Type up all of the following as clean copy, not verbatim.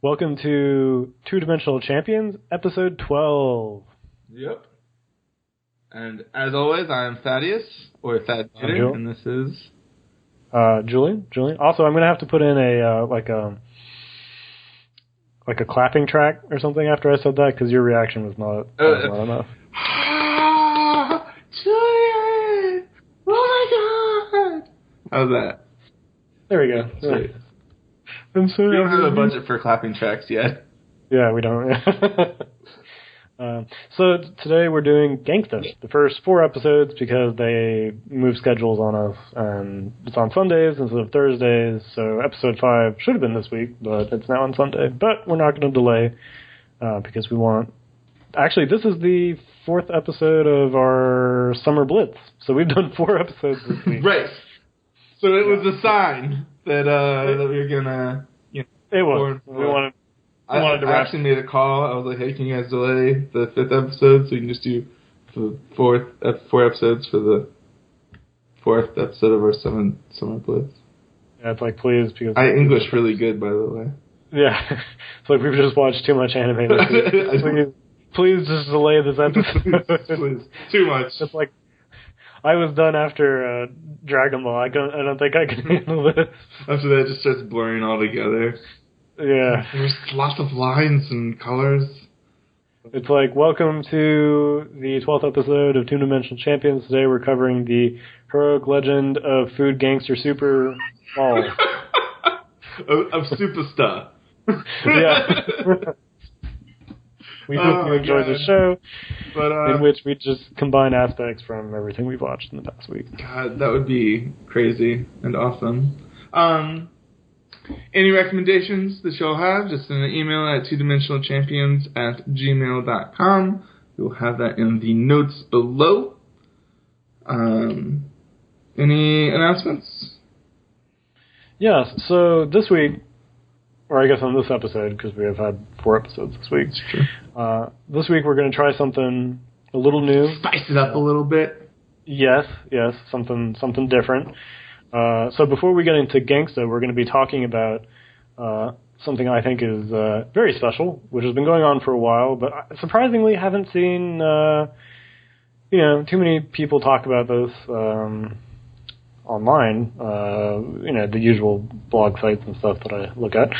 Welcome to Two-Dimensional Champions, episode 12. Yep. And as always, I am Thaddeus, or Thad Gator, and this is... Julian. Also, I'm going to have to put in a clapping track or something after I said that, because your reaction was not enough. Julian! Oh my god! How's that? There we go. Sweet. I'm sorry. We don't have a budget for clapping tracks yet. Yeah, we don't. So today we're doing Gangsta, the first 4 episodes, because they move schedules on us, and it's on Sundays instead of Thursdays, so episode 5 should have been this week, but it's now on Sunday. But we're not going to delay, because we want... Actually, this is the 4th episode of our Summer Blitz, so we've done 4 episodes this week. Right. So it was a sign that we were gonna, it was. We wanted to I actually made a call. I was like, "Hey, can you guys delay the 5th episode so we can just do the 4 episodes for the 4th episode of our Summer Blitz?" Yeah, it's like, please, because I English really good, by the way. Yeah, it's like we've just watched too much anime this week. Please just delay this episode. Please. Too much. It's like, I was done after Dragon Ball. I don't think I can handle this. After that, it just starts blurring all together. Yeah. There's lots of lines and colors. It's like, welcome to the 12th episode of Two-Dimensional Champions. Today we're covering the heroic legend of Food Gangster Super Ball. of Superstar. Yeah. We hope you enjoyed the show, in which we just combine aspects from everything we've watched in the past week. God, that would be crazy and awesome. Any recommendations that you'll have, just send an email at twodimensionaLchampions@gmail.com. We'll have that in the notes below. Any announcements? Yes, so this week, or I guess on this episode, because we have had 4 episodes this week. That's true. This week we're going to try something a little new. Spice it up a little bit. Yes, something different. So before we get into Gangsta, we're going to be talking about something I think is very special, which has been going on for a while, but I surprisingly haven't seen too many people talk about this online, the usual blog sites and stuff that I look at.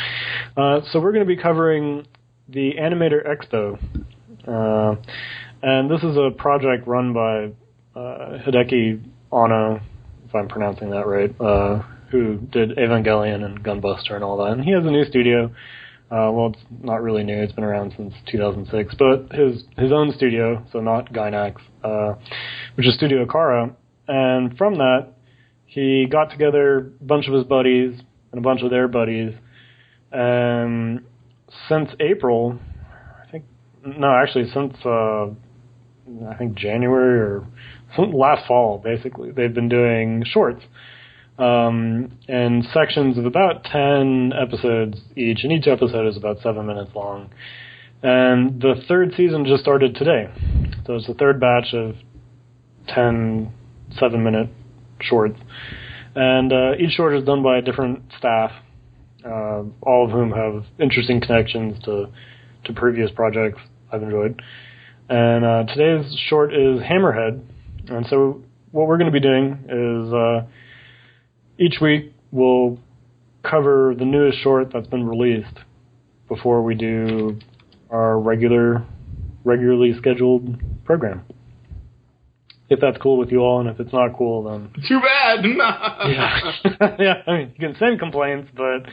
So we're going to be covering the Animator Expo. And this is a project run by Hideki Anno, if I'm pronouncing that right, who did Evangelion and Gunbuster and all that. And he has a new studio. Well, it's not really new. It's been around since 2006. But his own studio, so not Gainax, which is Studio Akara. And from that, he got together a bunch of his buddies and a bunch of their buddies. And since April, since January or last fall, basically, they've been doing shorts in sections of about 10 episodes each, and each episode is about 7 minutes long. And the 3rd season just started today. So it's the 3rd batch of 10 7-minute shorts. And each short is done by a different staff, all of whom have interesting connections to previous projects I've enjoyed. And today's short is Hammerhead. And so what we're going to be doing is each week we'll cover the newest short that's been released before we do our regularly scheduled program. If that's cool with you all, and if it's not cool, then... Too bad! Yeah. Yeah, I mean, you can send complaints, but...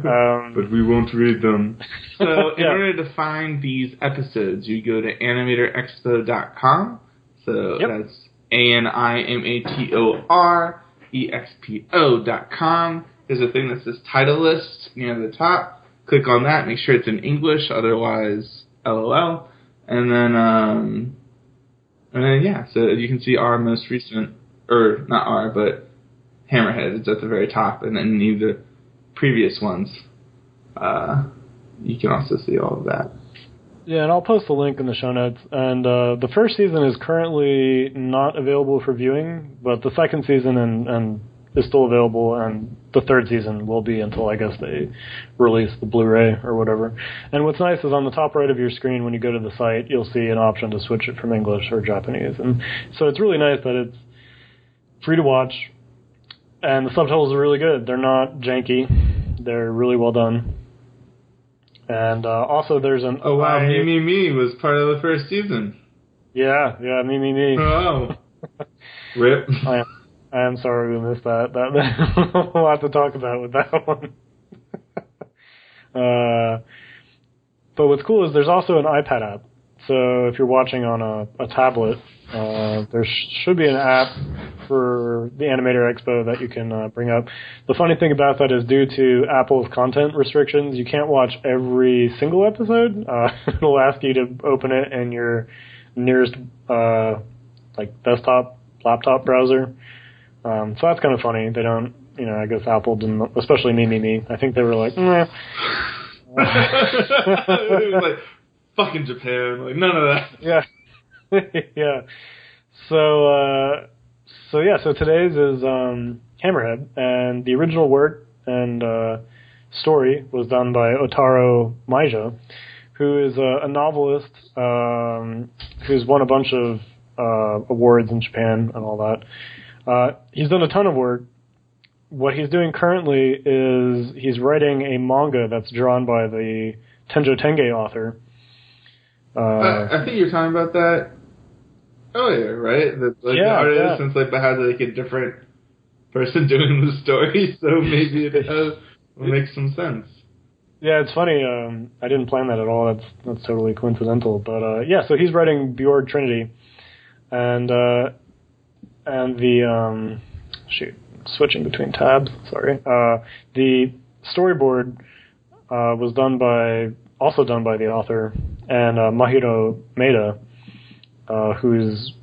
but we won't read them. So, in Yeah. order to find these episodes, you go to animatorexpo.com. So, that's animatorexpo.com. There's a thing that says title list near the top. Click on that. Make sure it's in English, otherwise, LOL. And then, yeah, so you can see our most recent, or not our, but Hammerhead. It's at the very top, and then any of the previous ones, you can also see all of that. Yeah, and I'll post the link in the show notes. And the first season is currently not available for viewing, but the second season and is still available, and the third season will be until, I guess, they release the Blu-ray or whatever. And what's nice is on the top right of your screen, when you go to the site, you'll see an option to switch it from English or Japanese. And so it's really nice that it's free to watch, and the subtitles are really good. They're not janky. They're really well done. And also there's an... Oh, wow, Me was part of the first season. Yeah, Me. Oh. Rip. I am sorry we missed that. That a lot to talk about with that one. But what's cool is there's also an iPad app. So if you're watching on a tablet, there should be an app for the Animator Expo that you can bring up. The funny thing about that is, due to Apple's content restrictions, you can't watch every single episode. It'll ask you to open it in your nearest desktop, laptop browser. So that's kind of funny. They don't, I guess Apple didn't, especially Me. I think they were like, meh. It was like, fucking Japan, like none of that. Yeah. Yeah. So today's is Hammerhead, and the original work and story was done by Otaro Maija, who is a novelist who's won a bunch of awards in Japan and all that. He's done a ton of work. What he's doing currently is he's writing a manga that's drawn by the Tenjo Tenge author. I think you're talking about that earlier, right? The artist, since they had a different person doing the story, so maybe it makes some sense. Yeah, it's funny. I didn't plan that at all. That's totally coincidental. But so he's writing Bjorg Trinity, and the switching between tabs. Sorry. The storyboard was also done by the author, and Mahiro Maeda, who's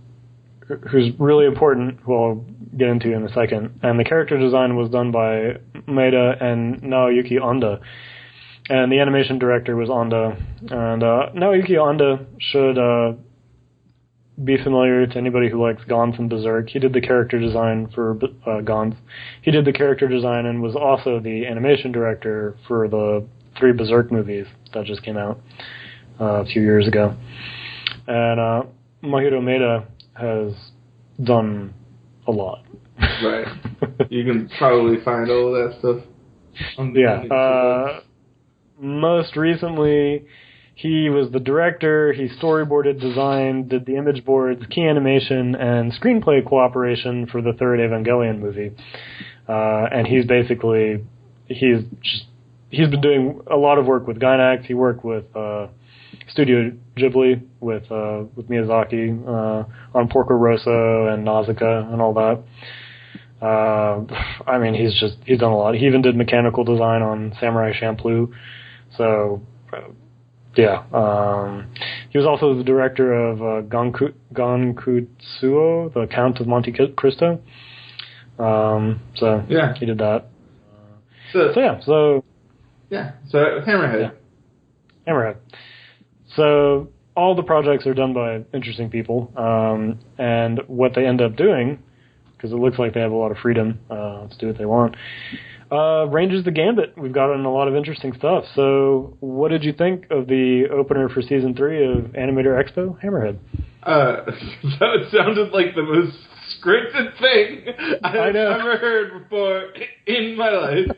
really important, who I'll get into in a second. And the character design was done by Maeda and Naoyuki Onda. And the animation director was Onda. And Naoyuki Onda should be familiar to anybody who likes Gantz and Berserk. He did the character design for Gantz. He did the character design and was also the animation director for the 3 Berserk movies that just came out a few years ago. And Mahiro Maeda has done a lot. Right. You can probably find all of that stuff. Most recently, he was the director. He storyboarded, designed, did the image boards, key animation, and screenplay cooperation for the 3rd Evangelion movie. And he's been doing a lot of work with Gainax. He worked with Studio Ghibli with Miyazaki on Porco Rosso and Nausicaa and all that. He's done a lot. He even did mechanical design on Samurai Champloo. So, yeah. He was also the director of Gankutsuo, The Count of Monte Cristo. He did that. So Hammerhead. Yeah. Hammerhead. So all the projects are done by interesting people, and what they end up doing, because it looks like they have a lot of freedom to do what they want, ranges the gambit. We've gotten a lot of interesting stuff. So what did you think of the opener for Season 3 of Animator Expo, Hammerhead? That sounded like the most scripted thing I've ever heard before in my life.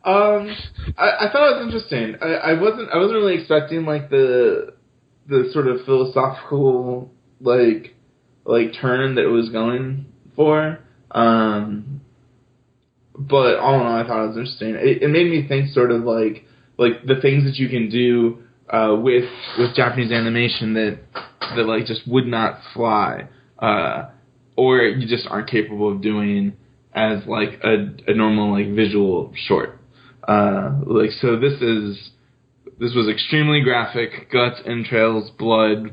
I thought it was interesting. I wasn't really expecting like the sort of philosophical like turn that it was going for. But all in all, I thought it was interesting. It made me think sort of like the things that you can do with Japanese animation that like just would not fly, or you just aren't capable of doing as like a normal like visual short. Like so, this was extremely graphic, guts, entrails, blood,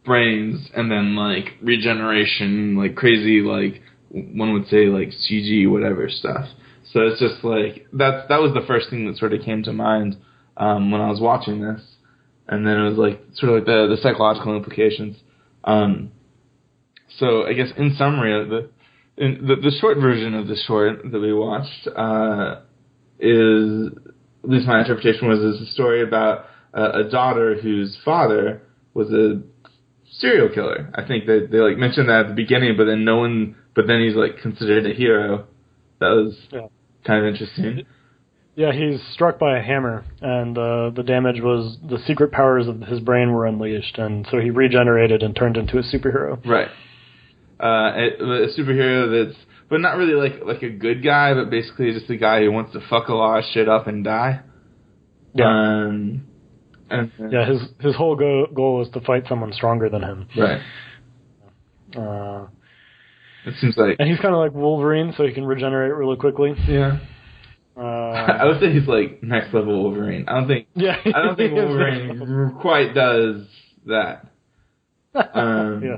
brains, and then like regeneration, like crazy, like one would say like CG whatever stuff. So it's just like that was the first thing that sort of came to mind when I was watching this, and then it was like sort of like the psychological implications. So I guess in summary, the short version of the short that we watched is, at least my interpretation was, is a story about a daughter whose father was a serial killer. I think that they like mentioned that at the beginning, but then he's like considered a hero. That was kind of interesting. Yeah, he's struck by a hammer, and the damage was the secret powers of his brain were unleashed, and so he regenerated and turned into a superhero. Right. A superhero that's, but not really like a good guy, but basically just a guy who wants to fuck a lot of shit up and die. Yeah. His whole goal is to fight someone stronger than him. Right. It seems like, and he's kind of like Wolverine, so he can regenerate really quickly. Yeah. I would say he's like next level Wolverine. I don't think Wolverine quite does that. Yeah.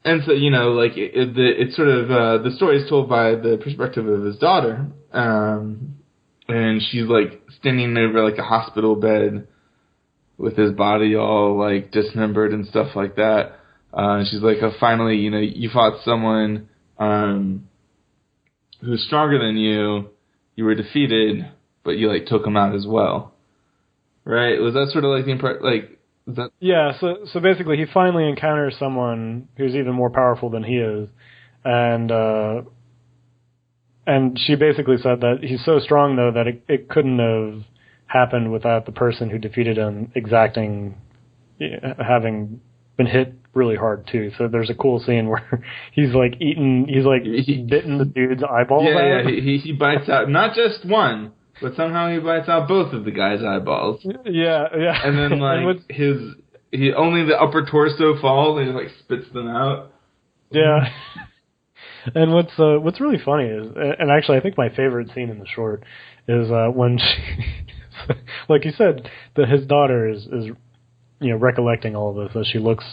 And so, you know, like it's sort of the story is told by the perspective of his daughter, and she's like standing over like a hospital bed with his body all like dismembered and stuff like that. And she's like, oh, finally, you know, you fought someone who's stronger than you. You were defeated, but you like took him out as well, right? Was that sort of like the that? Yeah, so basically he finally encounters someone who's even more powerful than he is, and she basically said that he's so strong though that it couldn't have happened without the person who defeated him having been hit really hard too. So there's a cool scene where he's bitten the dude's eyeballs out. Yeah, he bites out not just one, but somehow he bites out both of the guy's eyeballs. Yeah. And then like only the upper torso falls and he like spits them out. Yeah. And what's really funny is, and actually I think my favorite scene in the short is when she, like you said, his daughter is recollecting all of this as she looks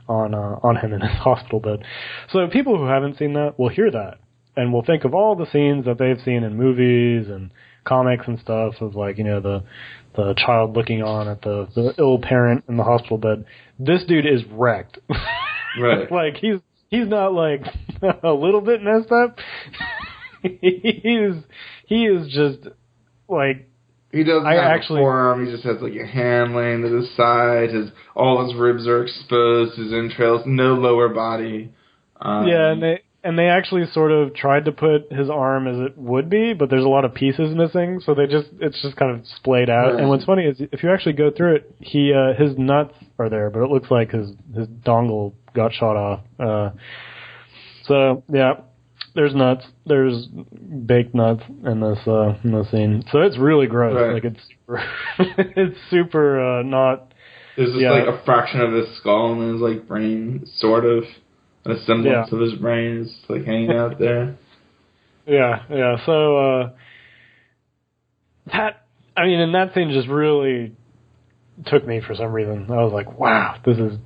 on him in his hospital bed. So people who haven't seen that will hear that and will think of all the scenes that they've seen in movies and comics and stuff of like, the child looking on at the ill parent in the hospital bed. This dude is wrecked. Right. Like he's not like a little bit messed up. he is just like, he doesn't have a forearm. He just has like a hand laying to the side. All his ribs are exposed. His entrails, no lower body. Yeah, and they actually sort of tried to put his arm as it would be, but there's a lot of pieces missing, so it's just kind of splayed out. Right. And what's funny is if you actually go through it, his nuts are there, but it looks like his dongle got shot off. So yeah. There's nuts. There's baked nuts in this scene. So it's really gross. Right. Like it's super not. There's just like a fraction of his skull and his like brain, sort of a semblance of his brain is like hanging out there. Yeah. So and that scene just really took me for some reason. I was like, wow, this is,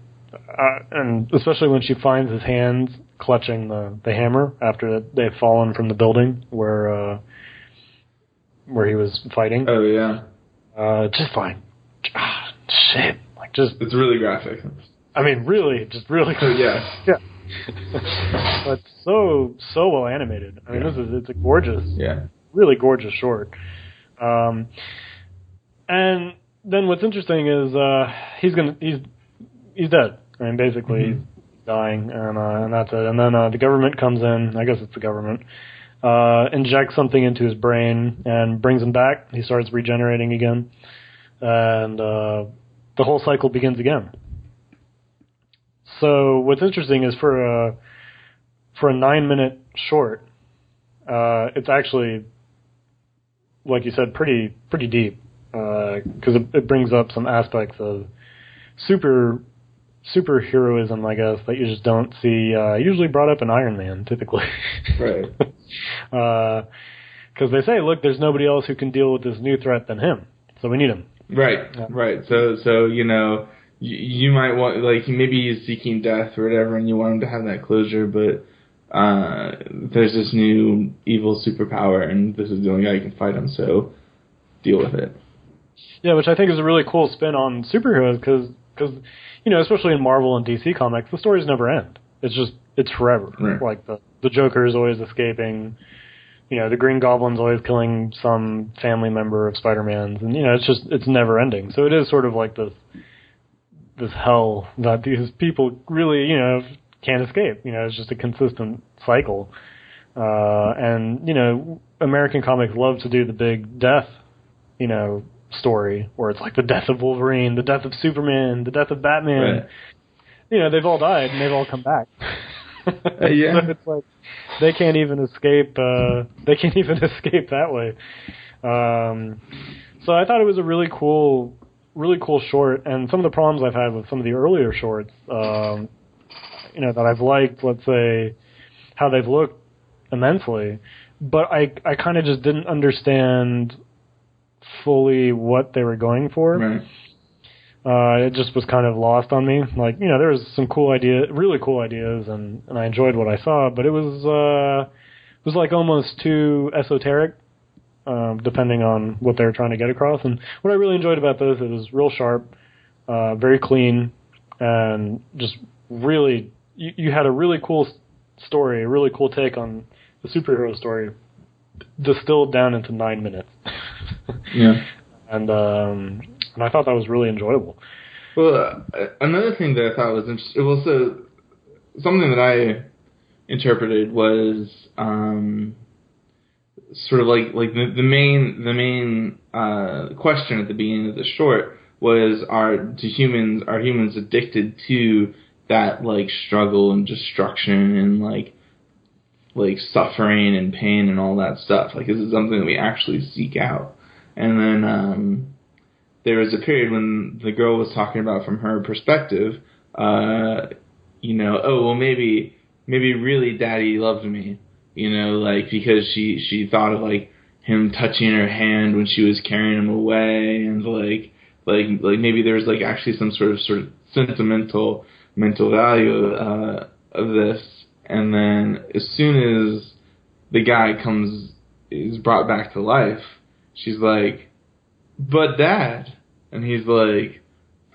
and especially when she finds his hands clutching the hammer after they've fallen from the building where he was fighting. Oh yeah. Just like shit. Like just it's really graphic. I mean, really, just really. Yeah. But so well animated. I mean, it's a gorgeous, really gorgeous short. And then what's interesting is he's dead. I mean, basically. Mm-hmm. Dying, and that's it. And then the government comes in. I guess it's the government, injects something into his brain and brings him back. He starts regenerating again, and the whole cycle begins again. So what's interesting is for a 9-minute short, it's actually, like you said, pretty deep, because it brings up some aspects of superheroism, I guess, that you just don't see usually brought up in Iron Man, typically. Right. Because they say, look, there's nobody else who can deal with this new threat than him, so we need him. Right, right. So you know, you might want, like, maybe he's seeking death or whatever, and you want him to have that closure, but there's this new evil superpower, and this is the only guy who can fight him, so deal with it. Yeah, which I think is a really cool spin on superheroes, because you know, especially in Marvel and DC comics, the stories never end. It's forever. Right. Like the Joker is always escaping. You know, the Green Goblin's always killing some family member of Spider-Man's, and you know, it's never ending. So it is sort of like this hell that these people really, you know, can't escape. You know, it's just a consistent cycle. And you know, American comics love to do the big death, you know, story where it's like the death of Wolverine, the death of Superman, the death of Batman. Right. You know, they've all died and they've all come back. Yeah. So it's like they can't even escape. They can't even escape that way. So I thought it was a really cool short. And some of the problems I've had with some of the earlier shorts, you know, that I've liked, let's say, how they've looked immensely, but I kind of just didn't understand fully what they were going for. Right. It just was kind of lost on me. Like, you know, there was some really cool ideas, and I enjoyed what I saw, but it was like almost too esoteric, depending on what they were trying to get across. And what I really enjoyed about those, it was real sharp, very clean, and just really, you had a really cool story, a really cool take on the superhero story, distilled down into 9 minutes. Yeah. And I thought that was really enjoyable. Well, another thing that I thought was interesting, well, so something that I interpreted was sort of like the main question at the beginning of the short was, are humans addicted to that, like, struggle and destruction and like suffering and pain and all that stuff? Like, is it something that we actually seek out? And then there was a period when the girl was talking about from her perspective, you know, oh, well, maybe really daddy loved me, you know, like, because she thought of, like, him touching her hand when she was carrying him away, and like maybe there was, like, actually some sort of sentimental mental value of this. And then as soon as the guy is brought back to life, she's like, but Dad. And he's like,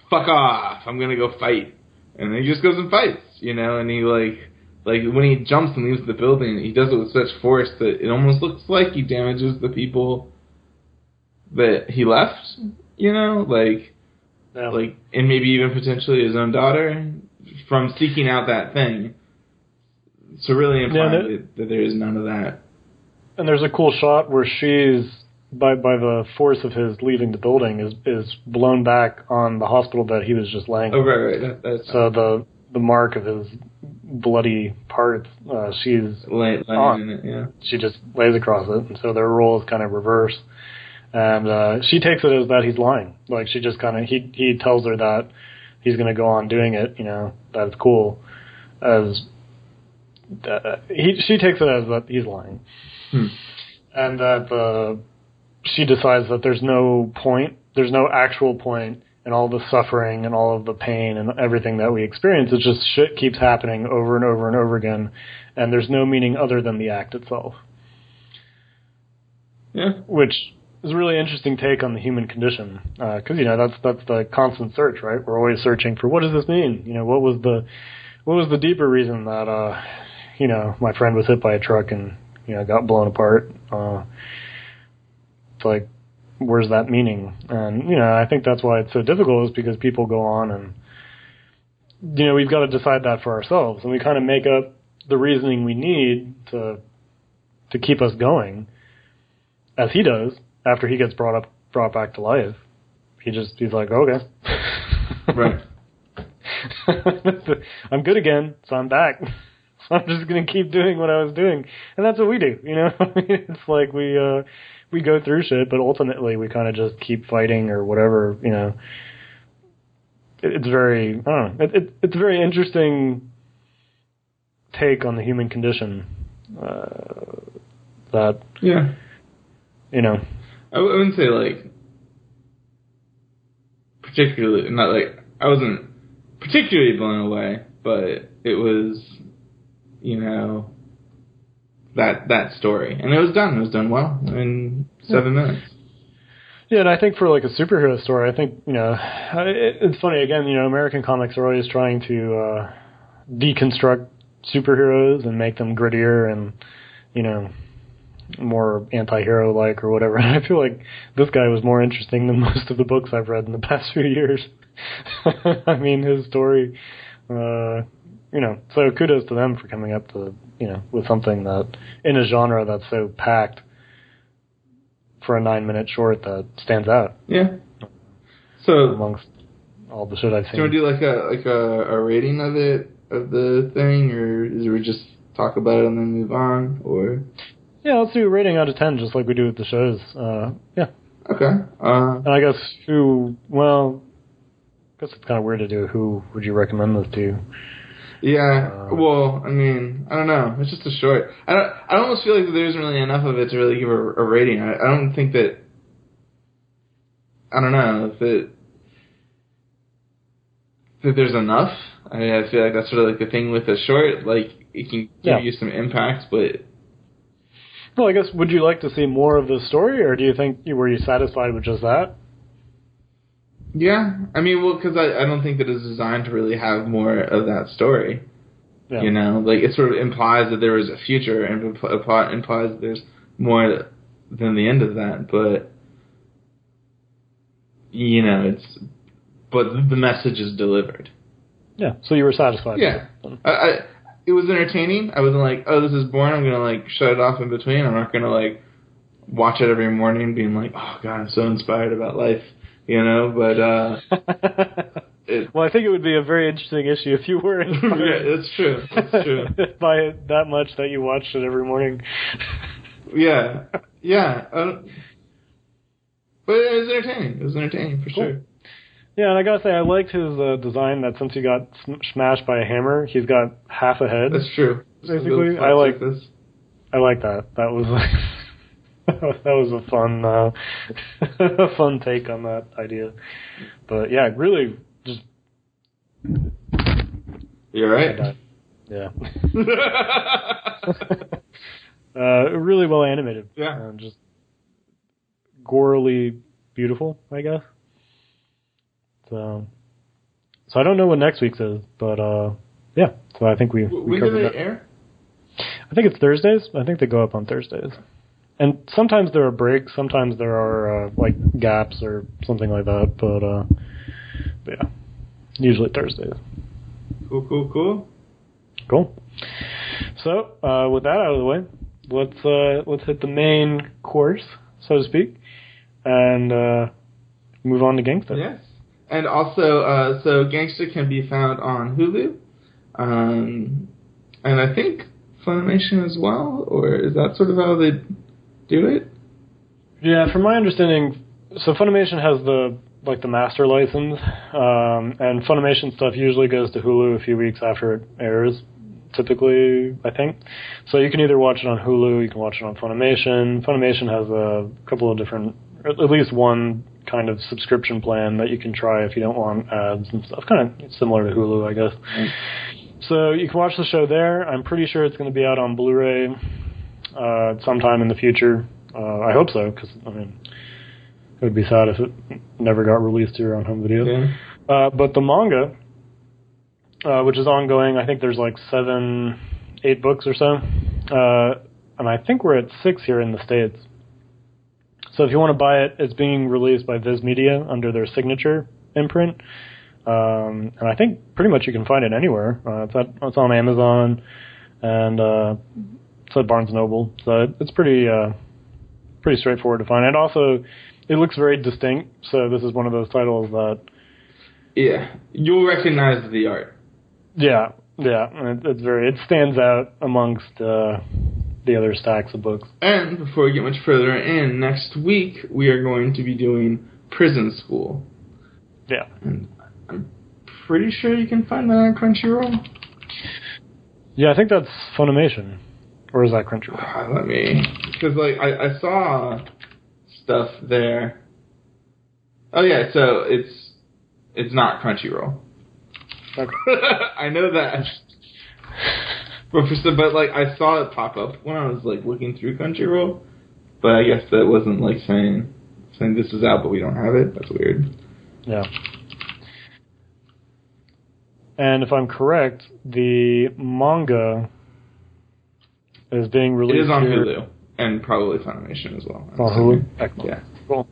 fuck off, I'm gonna go fight. And then he just goes and fights, you know, and he like when he jumps and leaves the building, he does it with such force that it almost looks like he damages the people that he left, you know, like, yeah. Like, and maybe even potentially his own daughter, from seeking out that thing. So really implying that there is none of that. And there's a cool shot where she's, by the force of his leaving the building, is blown back on the hospital bed he was just laying on. Oh, right. That's so the mark of his bloody parts, she's laying in it, yeah. She just lays across it, and so their role is kind of reversed. And she takes it as that he's lying. Like, she just kind of, he tells her that he's going to go on doing it, you know, that it's cool. She takes it as that he's lying. And that she decides that there's no actual point in all the suffering and all of the pain and everything that we experience. It's just shit keeps happening over and over and over again, and there's no meaning other than the act itself. Yeah. Which is a really interesting take on the human condition, because, you know, that's the constant search, right? We're always searching for, what does this mean? You know, what was the deeper reason that, you know, my friend was hit by a truck and, you know, got blown apart? It's like, where's that meaning? And, you know, I think that's why it's so difficult, is because people go on and, you know, we've got to decide that for ourselves, and we kind of make up the reasoning we need to to keep us going, as he does after he gets brought back to life. He's like, okay. Right. I'm good again, so I'm back. So I'm just going to keep doing what I was doing. And that's what we do, you know? It's like we go through shit, but ultimately we kind of just keep fighting or whatever, you know. It's very, I don't know, it's a very interesting take on the human condition. That, yeah. You know. I wouldn't say, like, particularly, not like, I wasn't particularly blown away, but it was, you know, that story. And it was done well in 7 minutes. Yeah, and I think for like a superhero story, I think, you know, it's funny, again, you know, American comics are always trying to deconstruct superheroes and make them grittier and, you know, more anti-hero-like or whatever. And I feel like this guy was more interesting than most of the books I've read in the past few years. I mean, his story, you know, so kudos to them for coming up to, you know, with something that, in a genre that's so packed for a 9-minute short that stands out. Yeah. So, amongst all the shit I've seen. Do you want to do a rating of it, of the thing, or is we just talk about it and then move on, or? Yeah, let's do a rating out of 10, just like we do with the shows. Yeah. Okay. And I guess I guess it's kind of weird to do. Who would you recommend this to? Yeah. Well, I mean, I don't know. It's just a short. I almost feel like there isn't really enough of it to really give a rating. I don't think that. I don't know if there's enough. I mean, I feel like that's sort of like the thing with a short. Like, it can give you some impact, but. Well, I guess, would you like to see more of the story, or do you think, were you satisfied with just that? Yeah. I mean, well, because I don't think that it's designed to really have more of that story. Yeah. You know? Like, it sort of implies that there is a future, and implies that there's more than the end of that, but, you know, but the message is delivered. Yeah, so you were satisfied. Yeah. It was entertaining. I wasn't like, oh, this is boring, I'm going to, like, shut it off in between. I'm not going to, like, watch it every morning being like, oh, God, I'm so inspired about life, you know? But, well, I think it would be a very interesting issue if you were inspired. Yeah, it's true. It's true. By it that much that you watched it every morning. Yeah. Yeah. But it was entertaining. It was entertaining, for sure. Yeah, and I gotta say, I liked his design that since he got smashed by a hammer, he's got half a head. That's true. Basically, I like that. That was that was a fun a fun take on that idea. But yeah, really, just you're right. Yeah. Really well animated. Yeah. Just gorily beautiful, I guess. So I don't know what next week's is, but yeah. So I think we when covered do they that. air? I think it's Thursdays. I think they go up on Thursdays, and sometimes there are breaks. Sometimes there are like gaps or something like that. But yeah, usually Thursdays. Cool. So with that out of the way, let's hit the main course, so to speak, and move on to Gangsta. Yes. And also, so Gangsta can be found on Hulu, and I think Funimation as well, or is that sort of how they do it? Yeah, from my understanding, so Funimation has the master license, and Funimation stuff usually goes to Hulu a few weeks after it airs, typically, I think. So you can either watch it on Hulu, you can watch it on Funimation. Funimation has a couple of different, at least one kind of subscription plan that you can try if you don't want ads and stuff. Kind of similar to Hulu, I guess. So you can watch the show there. I'm pretty sure it's going to be out on Blu-ray sometime in the future. I hope so, because, I mean, it would be sad if it never got released here on home video. Yeah. But the manga, which is ongoing, I think there's like 7-8 books or so. And I think we're at 6 here in the States. So if you want to buy it, it's being released by Viz Media under their signature imprint. And I think pretty much you can find it anywhere. It's on Amazon. And at Barnes & Noble. So it's pretty straightforward to find. And also, it looks very distinct. So this is one of those titles that... Yeah, you'll recognize the art. Yeah. And it stands out amongst the other stacks of books. And before we get much further in, next week we are going to be doing Prison School. Yeah. And I'm pretty sure you can find that on Crunchyroll. Yeah, I think that's Funimation. Or is that Crunchyroll? Because I saw stuff there. Oh yeah, so it's not Crunchyroll. Okay. I know that. But I saw it pop up when I was looking through Crunchyroll. But I guess that wasn't saying this is out, but we don't have it. That's weird. Yeah. And if I'm correct, the manga is being released. It is on here. Hulu and probably Funimation as well. Oh, Hulu? Excellent. Yeah. Cool.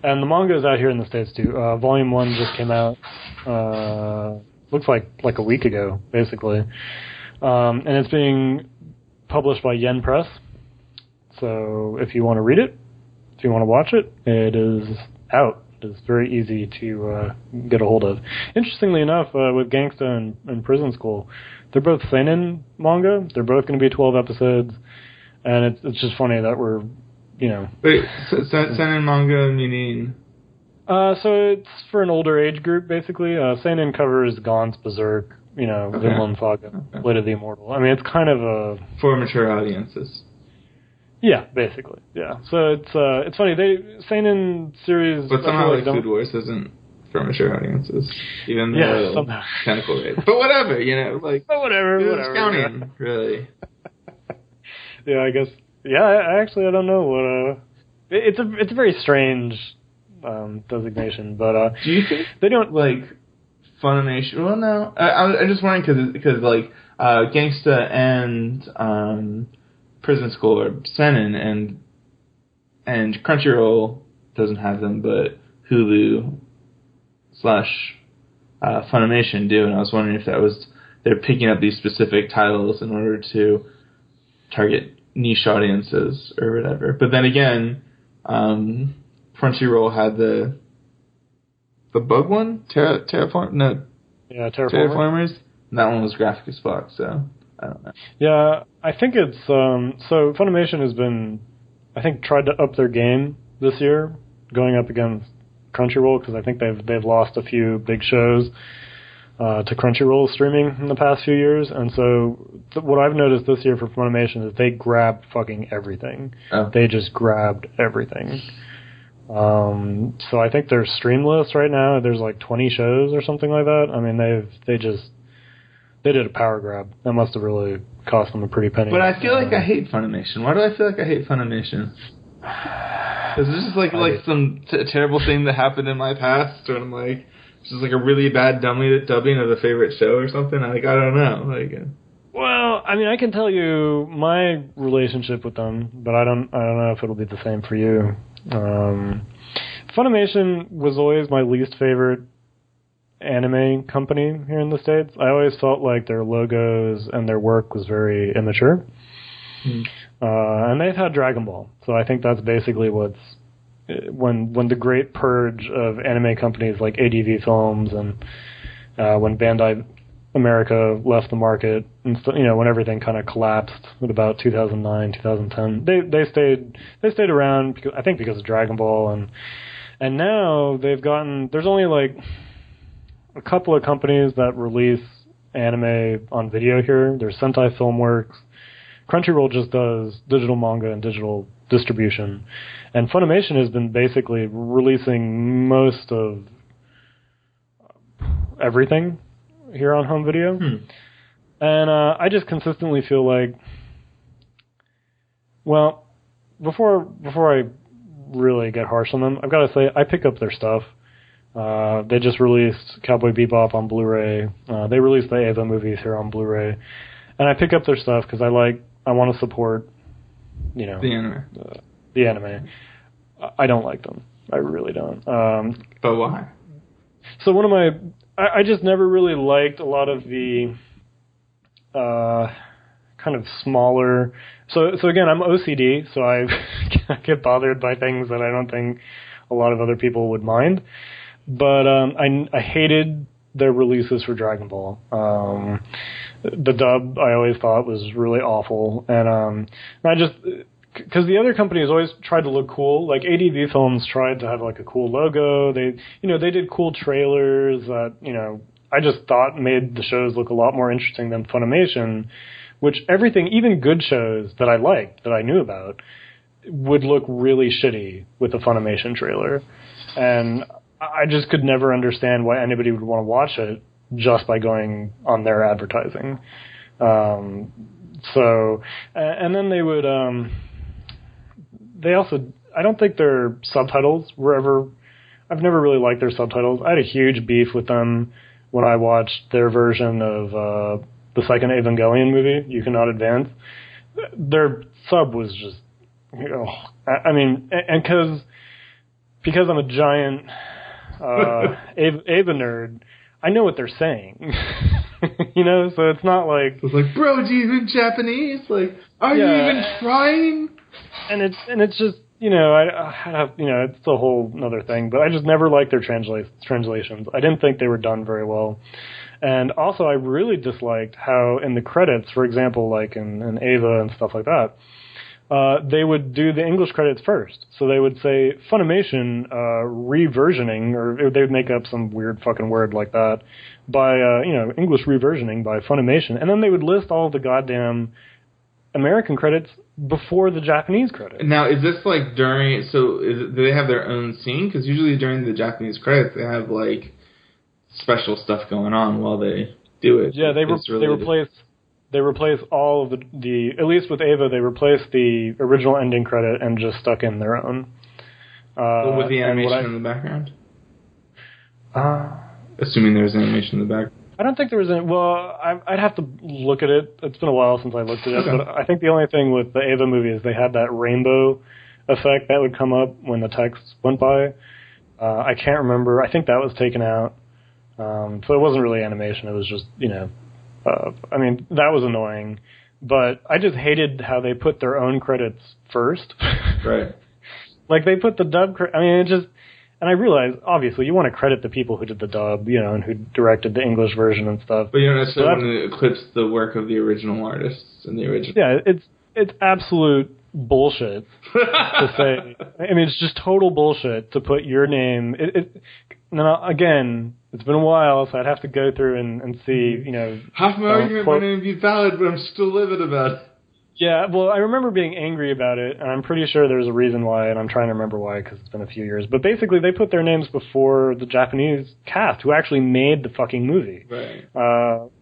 And the manga is out here in the States too. Volume 1 just came out. Looks like a week ago, basically. And it's being published by Yen Press. So if you want to read it, if you want to watch it, it is out. It's very easy to get a hold of. Interestingly enough, with Gangsta and Prison School, they're both seinen manga. They're both going to be 12 episodes. And it's just funny that we're, Wait, seinen manga meaning... So it's for an older age group, basically. Seinen covers Gaunt's Berserk, Vinland Saga, Blade of the Immortal. I mean, it's kind of a... For mature audiences. Yeah, basically. Yeah. So it's funny. Seinen series... But somehow Food Wars isn't for mature audiences. Even though somehow. Tentacle Rape. But whatever, But whatever. It's counting, really. Yeah, I guess... Yeah, I don't know what... It's a very strange... designation, but do you think they don't Funimation? Well, no, I'm just wondering because Gangsta and Prison School are seinen, and Crunchyroll doesn't have them, but Hulu / Funimation do, and I was wondering if they're picking up these specific titles in order to target niche audiences or whatever. But then again, Crunchyroll had the bug one, Terraformers. And that one was graphic as fuck. So I don't know. Yeah, I think it's so Funimation has been, I think, tried to up their game this year, going up against Crunchyroll because I think they've lost a few big shows to Crunchyroll streaming in the past few years, and so what I've noticed this year for Funimation is they grabbed fucking everything. Oh. They just grabbed everything. So I think their stream list right now, there's 20 shows or something like that. I mean, they did a power grab. That must have really cost them a pretty penny. But I feel like I hate Funimation. Why do I feel like I hate Funimation? Is this just some terrible thing that happened in my past, or I'm it's just a really bad dubbing of a favorite show or something? I don't know. Well, I mean, I can tell you my relationship with them, but I don't know if it'll be the same for you. Funimation was always my least favorite anime company here in the States. I always felt like their logos and their work was very immature. And they've had Dragon Ball, so I think that's basically what's when the great purge of anime companies like ADV Films and when Bandai America left the market, and when everything kind of collapsed at about 2009, 2010, they stayed around because of Dragon Ball, and now there's only a couple of companies that release anime on video here. There's Sentai Filmworks. Crunchyroll just does digital manga and digital distribution, and Funimation has been basically releasing most of everything here on home video. And I just consistently feel like, well, before I really get harsh on them, I've got to say I pick up their stuff. They just released Cowboy Bebop on Blu-ray. They released the Eva movies here on Blu-ray, and I pick up their stuff because I want to support, the anime. The anime. I don't like them. I really don't. But why? So I just never really liked a lot of the kind of smaller. So again, I'm OCD, so I get bothered by things that I don't think a lot of other people would mind. But I hated their releases for Dragon Ball. The dub I always thought was really awful, and I just, because the other companies always tried to look cool. Like ADV Films tried to have like a cool logo. They did cool trailers that I just thought made the shows look a lot more interesting than Funimation, which everything, even good shows that I liked, that I knew about, would look really shitty with a Funimation trailer. And I just could never understand why anybody would want to watch it just by going on their advertising. And then they would, they also, I don't think their subtitles were ever, I've never really liked their subtitles. I had a huge beef with them when I watched their version of the second Evangelion movie, You Cannot Advance. Their sub was just, I mean, and because I'm a giant Ava nerd, I know what they're saying. So it's not like... It's like, bro, do you even Japanese? Like, are you even trying? And it's just, I have, it's a whole other thing, but I just never liked their translations. I didn't think they were done very well. And also, I really disliked how in the credits, for example, like in Ava and stuff like that, they would do the English credits first. So they would say Funimation reversioning, or they would make up some weird fucking word like that, by, English reversioning by Funimation. And then they would list all the goddamn American credits before the Japanese credits. Now, is this like during, do they have their own scene? Because usually during the Japanese credits, they have like special stuff going on while they do it. Yeah, they replace all of the at least with Ava, they replaced the original ending credit and just stuck in their own. With the animation in the background? Assuming there's animation in the background. I don't think there was any. Well, I'd have to look at it. It's been a while since I looked at it, okay. But I think the only thing with the Ava movie is they had that rainbow effect that would come up when the text went by. I can't remember. I think that was taken out. So it wasn't really animation. It was just, I mean, that was annoying. But I just hated how they put their own credits first. Right. Like, they put the dub I mean, it just... And I realize, obviously, you want to credit the people who did the dub, and who directed the English version and stuff. But you don't necessarily want to eclipse the work of the original artists and the original... Yeah, it's absolute bullshit to say... I mean, it's just total bullshit to put your name... Now, again, it's been a while, so I'd have to go through and see, Half my argument might even be valid, but I'm still livid about it. Yeah, well, I remember being angry about it, and I'm pretty sure there's a reason why, and I'm trying to remember why, because it's been a few years. But basically, they put their names before the Japanese cast, who actually made the fucking movie. Right.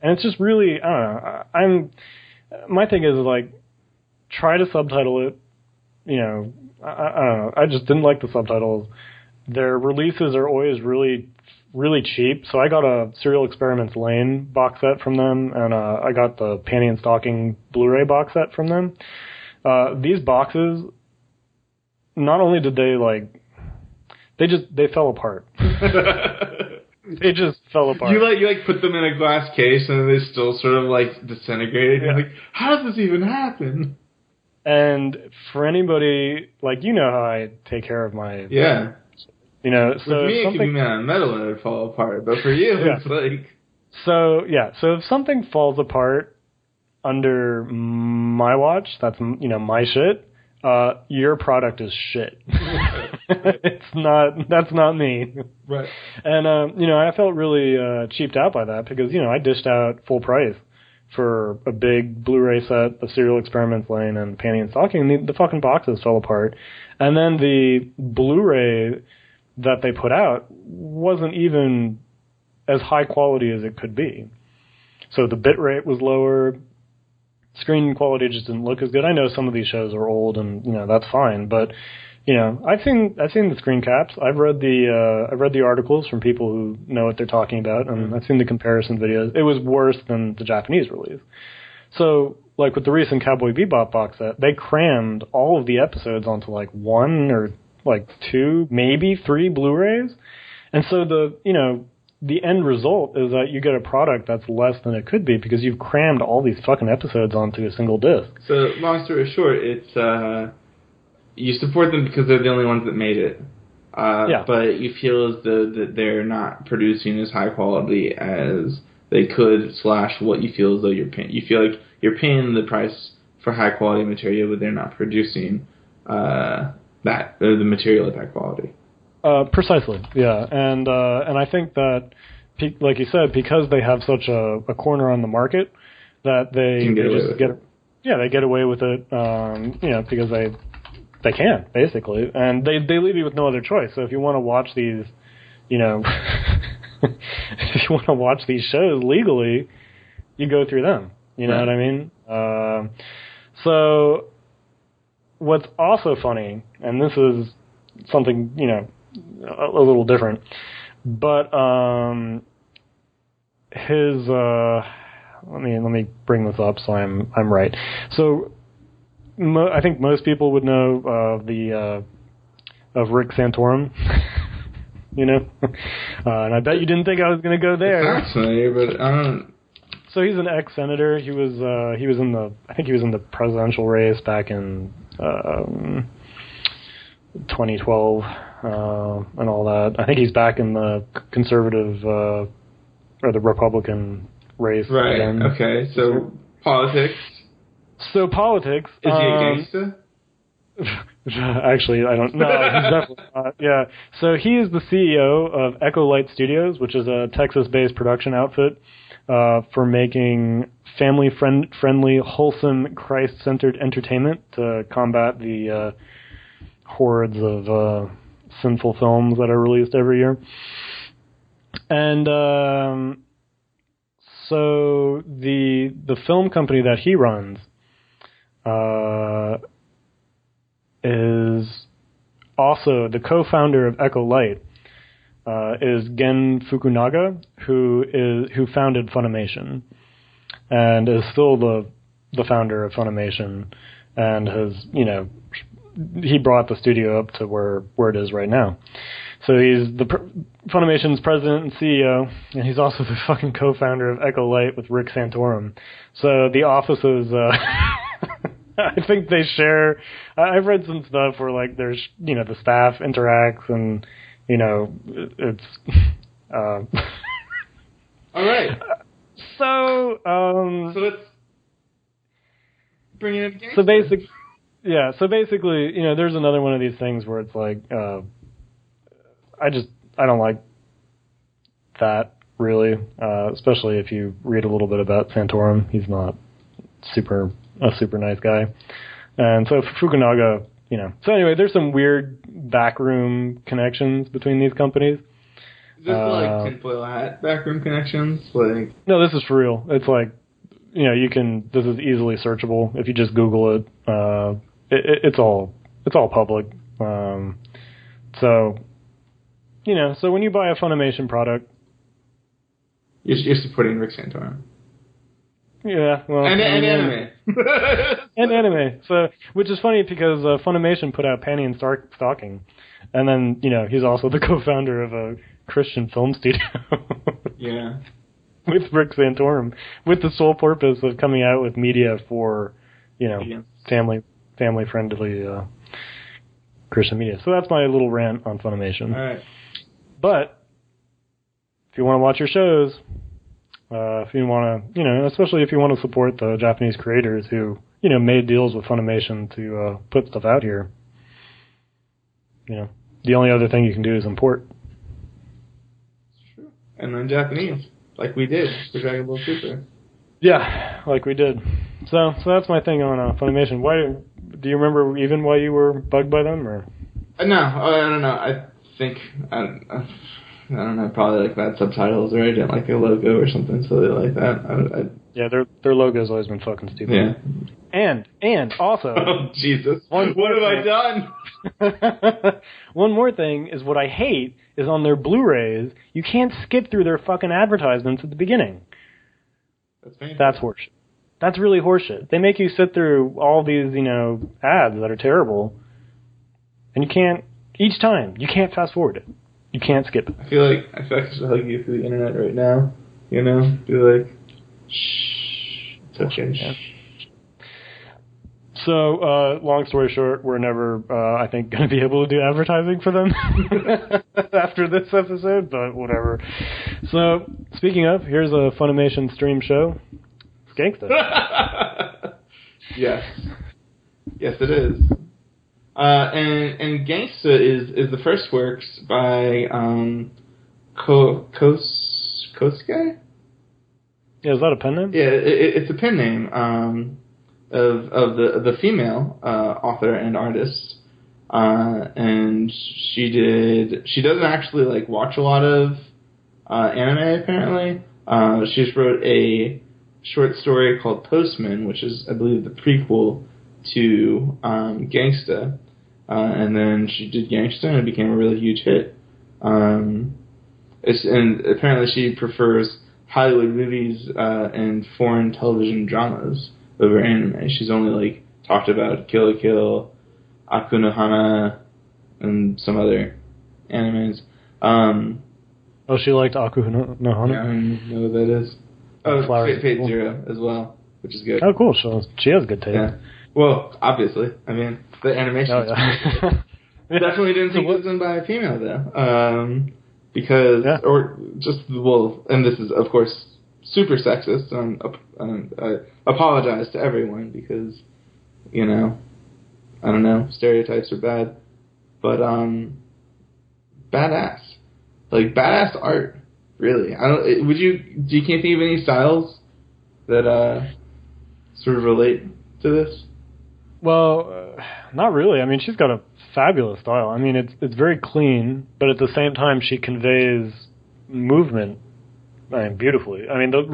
And it's just really, I don't know. My thing is, like, try to subtitle it. I don't know. I just didn't like the subtitles. Their releases are always really, really cheap. So I got a Serial Experiments Lane box set from them, and I got the Panty and Stocking Blu-ray box set from them. These boxes, not only did they they fell apart. They just fell apart. You put them in a glass case and they still sort of disintegrated. Yeah. You're like, how does this even happen? And for anybody, how I take care of my... Yeah. So with me, it could be made out of metal and it would fall apart. But for you, yeah. It's like... So if something falls apart under my watch, that's, my shit, your product is shit. That's not me. Right. And, I felt really cheaped out by that because, I dished out full price for a big Blu-ray set of Serial Experiments Lane and Panty and Stocking, and the fucking boxes fell apart. And then the Blu-ray that they put out wasn't even as high quality as it could be. So the bit rate was lower. Screen quality just didn't look as good. I know some of these shows are old, and that's fine. But I've seen the screen caps. I've read the articles from people who know what they're talking about, and I've seen the comparison videos. It was worse than the Japanese release. So with the recent Cowboy Bebop box set, they crammed all of the episodes onto one or 2, maybe 3 Blu-rays. And so the end result is that you get a product that's less than it could be because you've crammed all these fucking episodes onto a single disc. So, long story short, it's you support them because they're the only ones that made it. But you feel as though that they're not producing as high quality as they could / what you feel as though you're paying. You feel like you're paying the price for high quality material, but they're not producing the material at that quality. Precisely, yeah, and I think that, like you said, because they have such a corner on the market, that they get away with it, because they can, basically, and they leave you with no other choice. So if you want to watch these, if you want to watch these shows legally, you go through them. You know what I mean? So what's also funny, and this is something, a little different, but his let me bring this up so I'm right. So I think most people would know of Rick Santorum, and I bet you didn't think I was going to go there. It's fascinating, but So he's an ex-senator. He was in the presidential race back in 2012 and all that. I think he's back in the conservative or the Republican race again. Okay, so politics. So politics. Is he a gangsta? Actually, I don't know. He's definitely not. Yeah. So he is the CEO of Echo Light Studios, which is a Texas-based production outfit for making family-friendly, wholesome, Christ-centered entertainment to combat the hordes of sinful films that are released every year. And so the film company that he runs is also the co-founder of Echo Light is Gen Fukunaga, who founded Funimation and is still the founder of Funimation, and has he brought the studio up to where it is right now. So he's Funimation's president and CEO, and he's also the fucking co-founder of Echo Light with Rick Santorum. So the offices, I think they share. I've read some stuff where like there's the staff interacts and it's. All right. So let's bring it in. So basically, there's another one of these things where it's like, I don't like that really, especially if you read a little bit about Santorum. He's not a super nice guy, and so Fukunaga, So anyway, there's some weird backroom connections between these companies. Is this like tinfoil hat backroom connections? Like no, this is for real. It's like this is easily searchable if you just Google it. It's all public. So when you buy a Funimation product, you're supporting Rick Santorum. Yeah, well, and anime. And anime. So, which is funny because Funimation put out Panty and Stocking, and then he's also the co-founder of a Christian film studio. Yeah. With Rick Santorum, with the sole purpose of coming out with media for family friendly Christian media. So that's my little rant on Funimation. All right. But if you want to watch your shows. If you want to, especially if you want to support the Japanese creators who, made deals with Funimation to put stuff out here, the only other thing you can do is import. True. And then Japanese, like we did for Dragon Ball Super. Yeah, like we did. So that's my thing on Funimation. Why do you remember even why you were bugged by them, or? No, I don't know. I think I don't know, probably like bad subtitles, or I didn't like their logo or something silly like that. Yeah, their logo's always been fucking stupid. Yeah. And also... Oh, Jesus. What have I done? One more thing is what I hate is on their Blu-rays, you can't skip through their fucking advertisements at the beginning. That's painful. That's horseshit. That's really horseshit. They make you sit through all these, ads that are terrible, and you can't, each time, you can't fast forward it. You can't skip it. I feel like I should hug you through the internet right now. You know, be like, shh, it's okay. Yeah. So, long story short, we're never, I think, going to be able to do advertising for them after this episode, but whatever. So, speaking of, here's a Funimation stream show. It's Gangsta. Yes. Yes, it is. And Gangsta is the first works by Kosuke? Yeah, is that a pen name? Yeah, it's a pen name of the female author and artist, and she doesn't actually like watch a lot of anime apparently. She just wrote a short story called Postman, which is I believe the prequel to Gangsta, and then she did Gangsta and it became a really huge hit. And apparently she prefers Hollywood movies and foreign television dramas over anime. She's only like talked about Kill la Kill, Aku no Hana, and some other animes. Oh, she liked Aku no Hana? Yeah, I don't know what that is. Oh, Fate Zero as well, which is good. Oh, cool. She has good taste. Yeah. Well, obviously. I mean, the animation definitely didn't think it was done by a female, though. Because, or just, well, and this is, of course, super sexist, and I apologize to everyone because, you know, I don't know, stereotypes are bad, but, badass. Like, badass art, really. Do you can't think of any styles that, sort of relate to this? Well, not really. I mean, she's got a fabulous style. I mean, it's very clean, but at the same time, she conveys movement, beautifully. I mean, the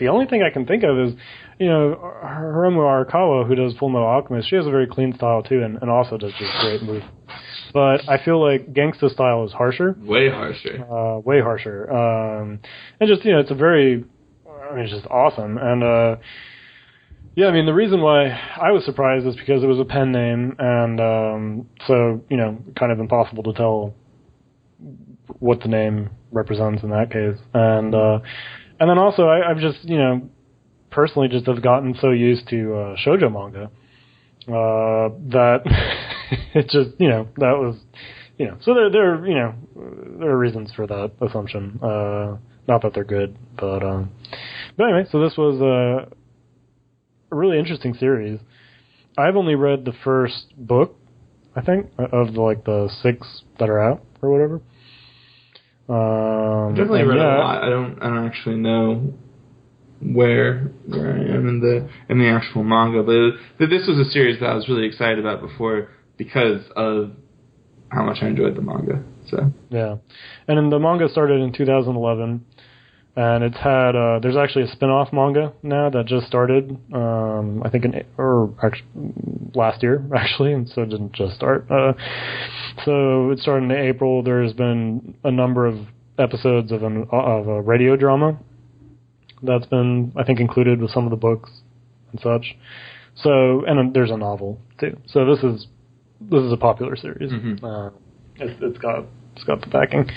only thing I can think of is, you know, Hiromu Arakawa, who does Fullmetal Alchemist. She has a very clean style too, and also does just great moves. But I feel like Gangsta style is harsher. Way harsher. Way harsher. And just, you know, it's just awesome. And yeah, I mean, the reason why I was surprised is because it was a pen name, and so, you know, kind of impossible to tell what the name represents in that case. And then also, I've just, you know, personally just have gotten so used to shoujo manga that it just, you know, that was, you know, so there are reasons for that assumption. Not that they're good, but anyway, so this was a really interesting series. I've only read the first book, I think, of the 6 that are out or whatever. I've definitely read a lot. I don't actually know where I am in the actual manga, but this was a series that I was really excited about before because of how much I enjoyed the manga. So yeah, and then the manga started in 2011. And it's had, there's actually a spin-off manga now that just started, I think, last year, actually, and so it didn't just start. So it started in April. There's been a number of episodes of a radio drama that's been, I think, included with some of the books and such. So, and then there's a novel, too. So this is a popular series. Mm-hmm. It's got the backing.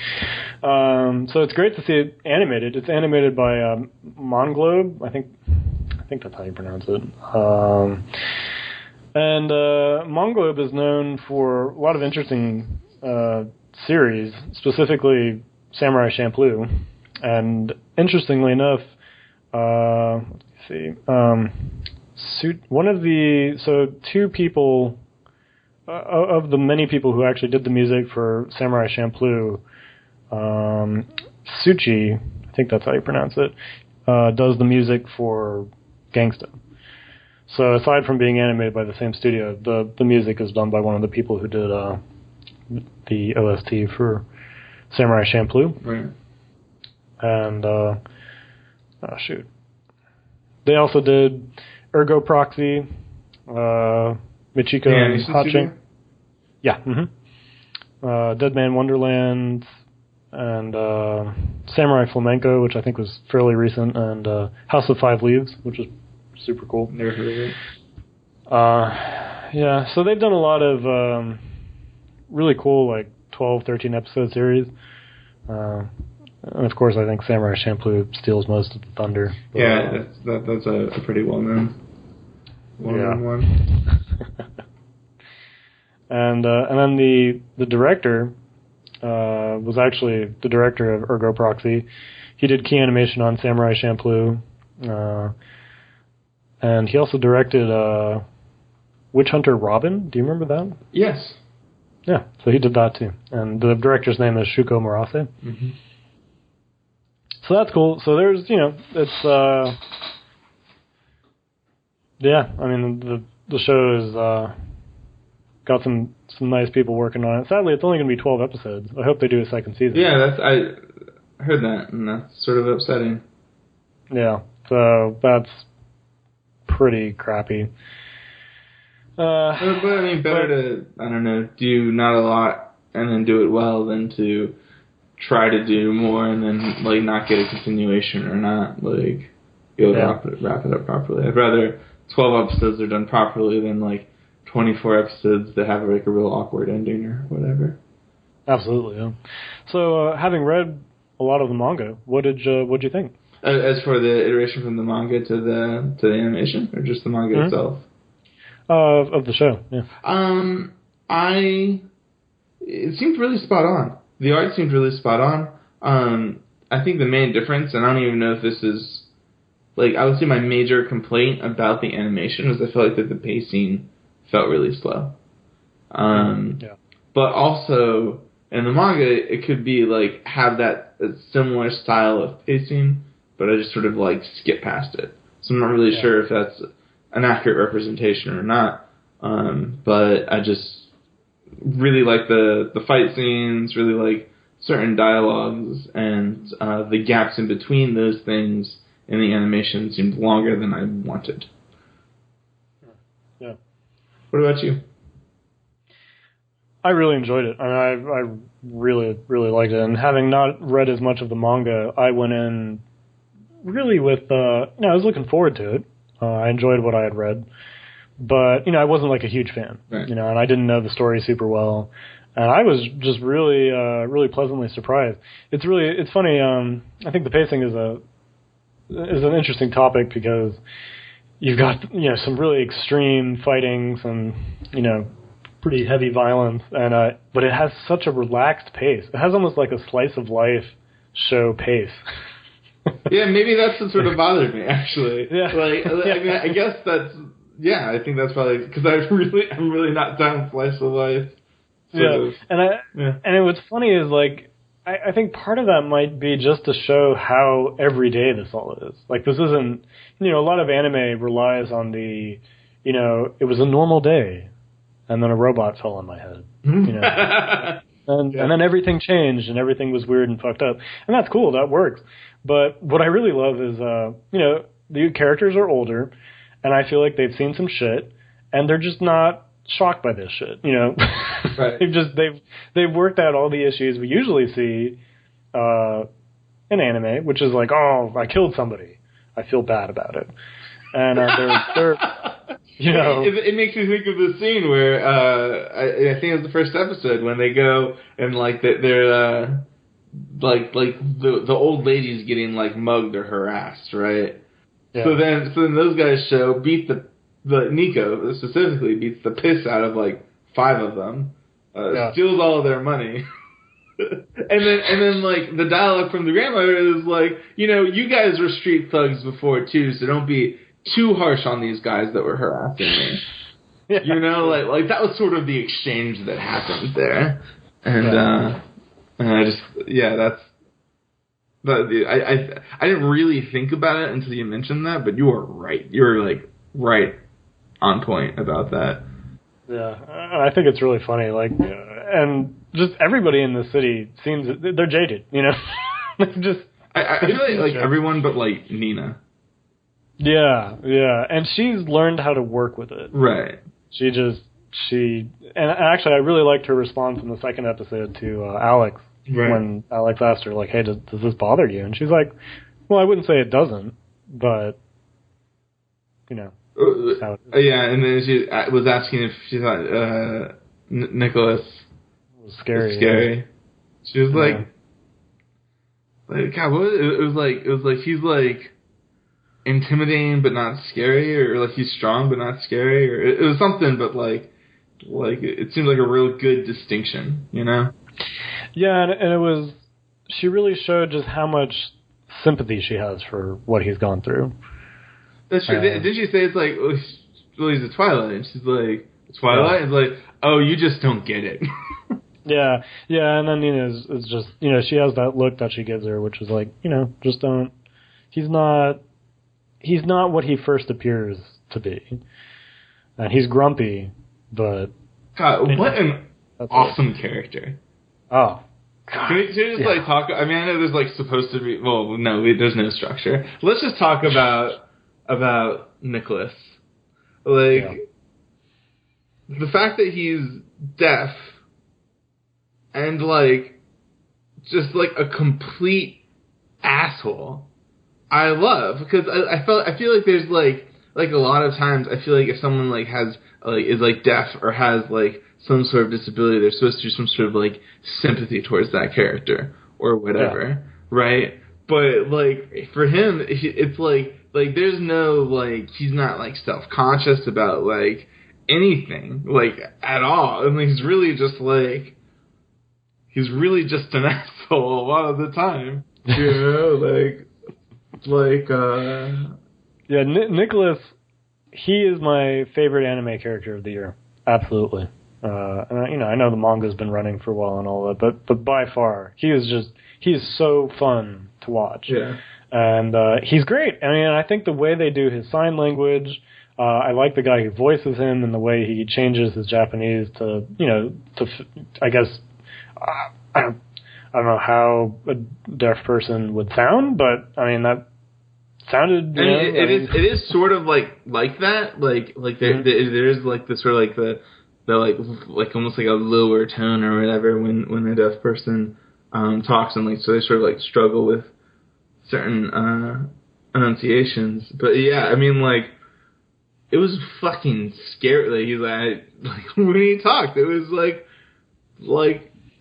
So it's great to see it animated. It's animated by Monglobe. I think that's how you pronounce it. And Monglobe is known for a lot of interesting series, specifically Samurai Champloo. And interestingly enough, let's see, two people. Of the many people who actually did the music for Samurai Champloo, Suchi, I think that's how you pronounce it, does the music for Gangsta. So aside from being animated by the same studio, the music is done by one of the people who did the OST for Samurai Champloo. Right. And, they also did Ergo Proxy, Michiko and Haching. Yeah. Mm-hmm. Dead Man Wonderland and Samurai Flamenco, which I think was fairly recent, and House of Five Leaves, which is super cool. Never heard of it. Yeah, so they've done a lot of really cool, like 12, 13 episode series. And of course, I think Samurai Champloo steals most of the thunder. But, yeah, that's a pretty well-known one. And then the director was actually the director of Ergo Proxy. He did key animation on Samurai Champloo, and he also directed Witch Hunter Robin. Do you remember that? Yes. Yeah, so he did that too. And the director's name is Shuko Murase. Mm-hmm. So that's cool. So there's, it's, yeah, I mean, the show is, got some nice people working on it. Sadly, it's only going to be 12 episodes. I hope they do a second season. Yeah, I heard that, and that's sort of upsetting. Yeah, so that's pretty crappy. But I mean, better to, I don't know, do not a lot and then do it well than to try to do more and then, like, not get a continuation or not, like, be able to wrap it up properly. I'd rather 12 episodes are done properly than, like, 24 episodes that have, like, a real awkward ending or whatever. Absolutely, yeah. So, having read a lot of the manga, what'd you think? As for the iteration from the manga to the animation, or just the manga itself? Of the show, yeah. It seemed really spot on. The art seemed really spot on. I think the main difference, and I don't even know if this is, like, I would say my major complaint about the animation was I felt like that the pacing felt really slow. But also, in the manga, it could be, like, have that similar style of pacing, but I just sort of, like, skip past it. So I'm not really sure if that's an accurate representation or not. But I just really like the fight scenes, really like certain dialogues, and the gaps in between those things in the animation seemed longer than I wanted. Yeah. What about you? I really enjoyed it. I mean, I really, really liked it. And having not read as much of the manga, I went in really with, I was looking forward to it. I enjoyed what I had read. But, I wasn't like a huge fan, right. And I didn't know the story super well. And I was just really, really pleasantly surprised. It's funny, I think the pacing is an interesting topic because you've got, some really extreme fighting, some, pretty heavy violence, and but it has such a relaxed pace. It has almost like a slice of life show pace. Yeah, maybe that's what sort of bothered me, actually. Yeah. I mean, I guess that's, I think that's probably, because I'm really not down slice of life. And what's funny is, like, I think part of that might be just to show how everyday this all is. Like, this isn't, a lot of anime relies on the, it was a normal day, and then a robot fell on my head, And then everything changed, and everything was weird and fucked up. And that's cool, that works. But what I really love is, the characters are older, and I feel like they've seen some shit, and they're just not shocked by this shit, Right. They've worked out all the issues we usually see in anime, which is like, oh, I killed somebody, I feel bad about it, and they're It makes me think of the scene where I think it was the first episode when they go and like they're like the old lady's getting like mugged or harassed, right? Yeah. So then those guys beat the Nico specifically beats the piss out of like 5 of them, steals all of their money. and then like the dialogue from the grandmother is like, you guys were street thugs before too, so don't be too harsh on these guys that were harassing me. Like that was sort of the exchange that happened there. And I just I didn't really think about it until you mentioned that, but you are right. You're like right on point about that. Yeah, I think it's really funny. Like, and just everybody in the city seems they're jaded. I feel like everyone but like Nina. Yeah, and she's learned how to work with it. Right. And actually I really liked her response in the second episode to Alex. Right. When Alex asked her, like, hey, does this bother you? And she's like, well, I wouldn't say it doesn't, but, Yeah, and then she was asking if she thought Nicholas was scary. It's scary. She was like God, what was it? It was like he's like intimidating but not scary, or like he's strong but not scary, or it was something, but like it seemed like a real good distinction, you know? Yeah, and it was, she really showed just how much sympathy she has for what he's gone through. That's true. Did she say it's like, well, he's a Twilight, and she's like, Twilight? Yeah. It's like, oh, you just don't get it. Yeah, and then, it's just, she has that look that she gives her, which is like, just don't, he's not what he first appears to be. And he's grumpy, but... God, what an awesome character. Oh, God. Can we just, like, talk... I mean, I know there's, like, supposed to be... Well, no, there's no structure. Let's just talk about Nicholas. Like, the fact that he's deaf and, like, just, like, a complete asshole, I love. Because I feel like there's, like a lot of times, I feel like if someone, like, has... like is like deaf or has like some sort of disability, they're supposed to do some sort of like sympathy towards that character or whatever, right? But like for him, it's like there's no like he's not like self-conscious about like anything like at all, and he's really just an asshole a lot of the time, Nicholas. He is my favorite anime character of the year. Absolutely. And I know the manga's been running for a while and all that, but by far, he is so fun to watch. Yeah. And he's great. I mean, I think the way they do his sign language, I like the guy who voices him and the way he changes his Japanese to, I guess, I don't know how a deaf person would sound, but I mean, that sounded. It is sort of like that. Like there is like the sort of like the like almost like a lower tone or whatever when a deaf person talks, and like so they sort of like struggle with certain enunciations. But yeah, I mean like it was fucking scary. Like he's like when he talked, it was like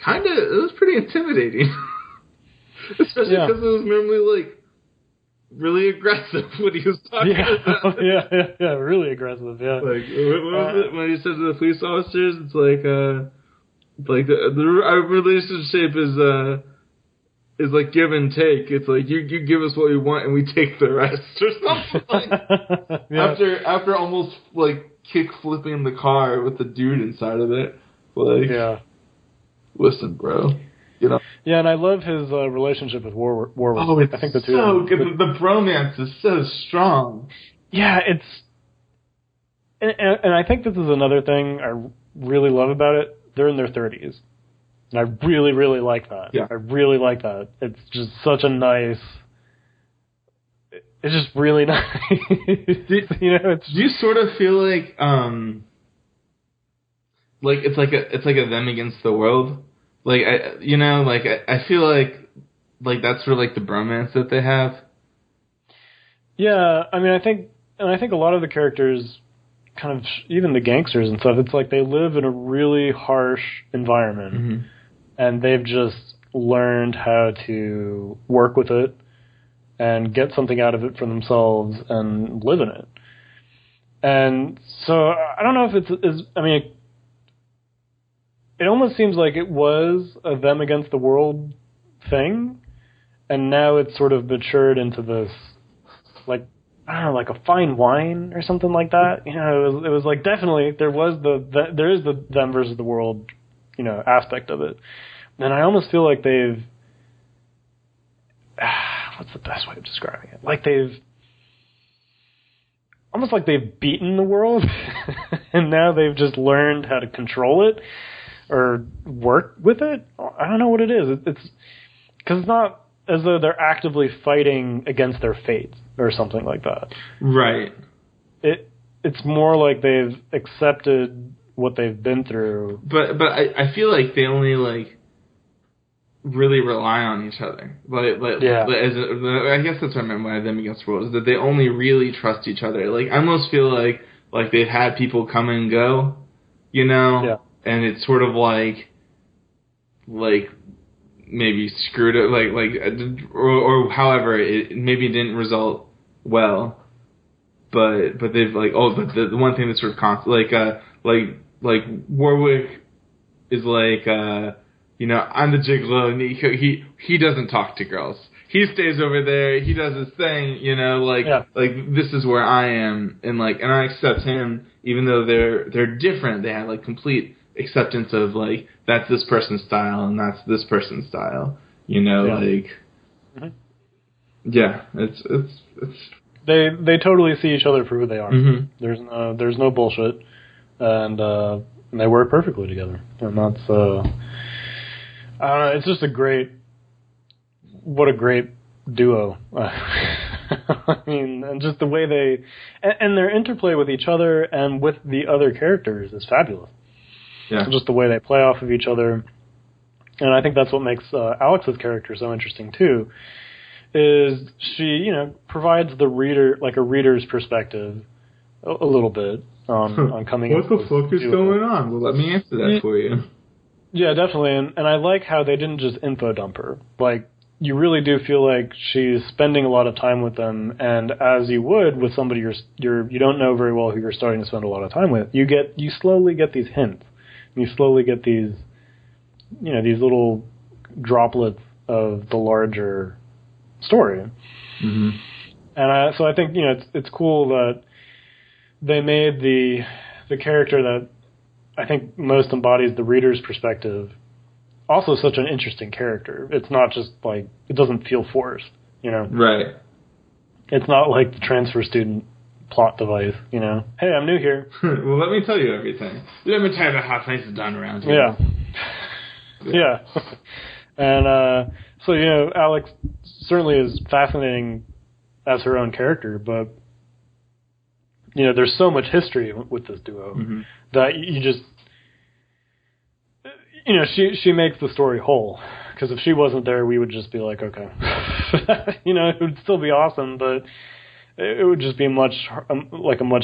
kind of it was pretty intimidating, especially because it was normally like really aggressive when he was talking about it. Yeah, really aggressive, yeah. Like, what was it? When he says to the police officers, it's like our relationship is like give and take. It's like, you give us what we want and we take the rest, or something like after almost, like, kick flipping the car with the dude inside of it. Like, listen, bro. Yeah, and I love his relationship with Warwick. Oh, it's I think the two so good. The bromance is so strong. Yeah, and I think this is another thing I really love about it. They're in their 30s. And I really, really like that. Yeah. I really like that. It's just such a nice... It's just really nice. Do you sort of feel like it's like a them against the world? Like, I feel like that's sort of like the bromance that they have. Yeah, I mean, I think a lot of the characters, kind of, even the gangsters and stuff, it's like they live in a really harsh environment, mm-hmm. and they've just learned how to work with it and get something out of it for themselves and live in it. And so, I don't know if it almost seems like it was a them against the world thing, and now it's sort of matured into this, like, I don't know, like a fine wine or something like that. It was like definitely there is the them versus the world, aspect of it. And I almost feel like they've, what's the best way of describing it? Like almost like they've beaten the world, and now they've just learned how to control it. Or work with it? I don't know what it is. It's because it's not as though they're actively fighting against their fate or something like that. Right. It's more like they've accepted what they've been through. But I feel like they only like really rely on each other. I guess that's what I meant by them against the world, is that they only really trust each other. Like I almost feel like they've had people come and go, Yeah. And it's sort of like like maybe screwed it, or however it maybe didn't result well, but they've like the one thing that's sort of constant like Warwick is like I'm the gigolo, and he doesn't talk to girls. He stays over there. He does his thing. Like this is where I am, and I accept him, even though they're different. They have like complete acceptance of like that's this person's style and that's this person's style. Mm-hmm. Yeah, it's they totally see each other for who they are. Mm-hmm. There's no bullshit, and they work perfectly together, and that's I don't know. It's just what a great duo. I mean, and just the way and their interplay with each other and with the other characters is fabulous. Yeah. Just the way they play off of each other. And I think that's what makes Alex's character so interesting, too, is she, provides the reader, like a reader's perspective a little bit on coming What the fuck is going on? Well, let me answer that for you. Yeah, definitely. And I like how they didn't just info dump her. Like, you really do feel like she's spending a lot of time with them, and as you would with somebody you don't know very well who you're starting to spend a lot of time with, you slowly get these hints. You slowly get these, these little droplets of the larger story. Mm-hmm. And so I think, it's cool that they made the character that I think most embodies the reader's perspective also such an interesting character. It's not just like, it doesn't feel forced, Right. It's not like the transfer student plot device, Hey, I'm new here. Well, let me tell you everything. Let me tell you about how things are done around here. Yeah. And so, Alex certainly is fascinating as her own character, but, there's so much history with this duo that you just, she makes the story whole. Because if she wasn't there, we would just be like, okay. It would still be awesome, but it would just be a much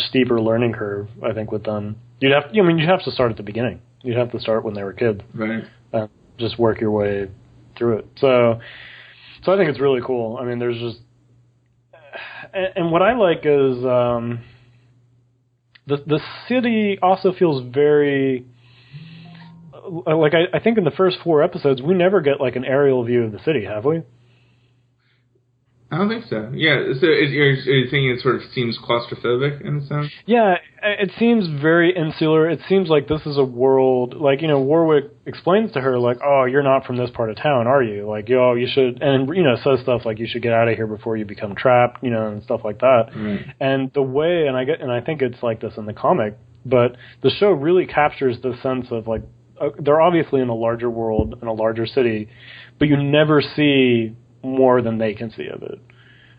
steeper learning curve, I think, with them. You'd have to start at the beginning. You'd have to start when they were kids. Right. And just work your way through it. So I think it's really cool. I mean, there's just... And what I like is... The city also feels very... Like, I think in the first 4 episodes, we never get, like, an aerial view of the city, have we? I don't think so. Yeah, so you're thinking it sort of seems claustrophobic in a sense? Yeah, it seems very insular. It seems like this is a world, like, Warwick explains to her, like, oh, you're not from this part of town, are you? Like, you should, and, says stuff like, you should get out of here before you become trapped, and stuff like that. Right. And the way, and I think it's like this in the comic, but the show really captures the sense of, like, they're obviously in a larger world, in a larger city, but you never see more than they can see of it.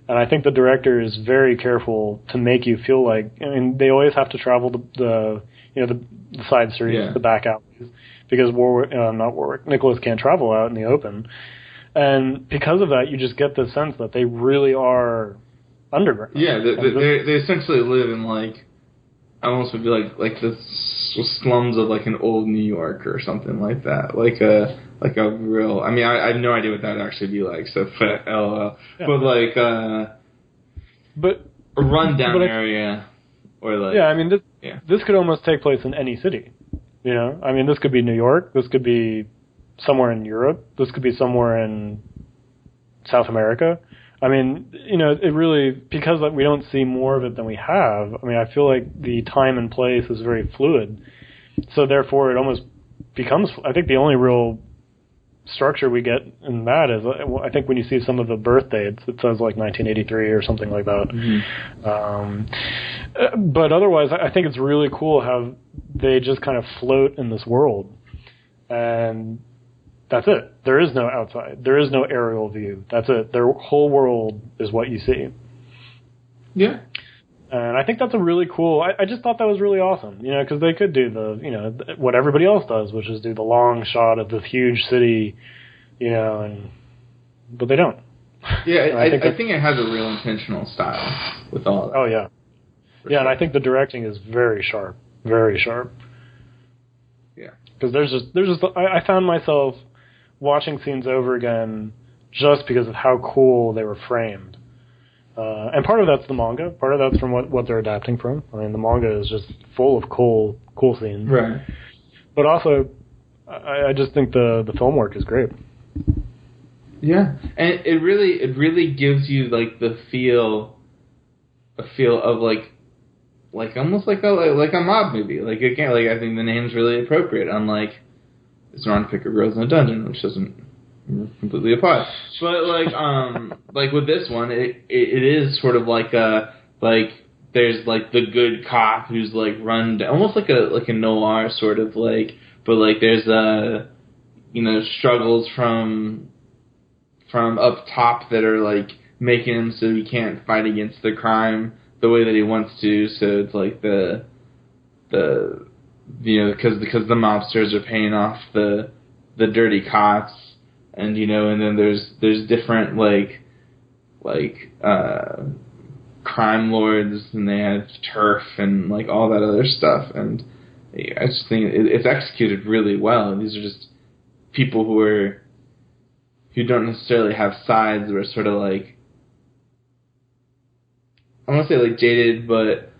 And I think the director is very careful to make you feel like, they always have to travel the side streets, the back alleys, because Nicholas can't travel out in the open. And because of that, you just get the sense that they really are underground. Yeah, they essentially live in, like, I almost would be like the slums of like an old New York or something like that. Like a real. I mean, I have no idea what that would actually be like. So, LOL. Yeah. But like, but a rundown area, or like. Yeah, I mean, this could almost take place in any city. I mean, this could be New York. This could be somewhere in Europe. This could be somewhere in South America. I mean, it really, because we don't see more of it than we have, I mean, I feel like the time and place is very fluid. So therefore, it almost becomes, I think the only real structure we get in that is, I think when you see some of the birth dates, it says like 1983 or something like that. Mm-hmm. But otherwise, I think it's really cool how they just kind of float in this world. And that's it. There is no outside. There is no aerial view. That's it. Their whole world is what you see. Yeah. And I think that's a really cool... I just thought that was really awesome, because they could do what everybody else does, which is do the long shot of this huge city, but they don't. Yeah, I think it has a real intentional style with all of that. Oh, yeah. Yeah, sure. And I think the directing is very sharp. Very sharp. Yeah. Because there's just... I found myself... watching scenes over again just because of how cool they were framed. And part of that's the manga. Part of that's from what they're adapting from. I mean, the manga is just full of cool scenes. Right. But also, I just think the film work is great. Yeah, and it really gives you like a feel of like almost like a mob movie. Like again, like I think the name's really appropriate. Unlike it's wrong to pick a girls in a dungeon, which doesn't completely apply. But like with this one, it is sort of like there's like the good cop who's like run down, almost like a noir sort of like, but like there's struggles from up top that are like making him so he can't fight against the crime the way that he wants to. So it's like the because the mobsters are paying off the dirty cops, and and then there's different like crime lords, and they have turf and like all that other stuff, and I just think it's executed really well. And these are just people who don't necessarily have sides, but are sort of like, I don't want to say like jaded, but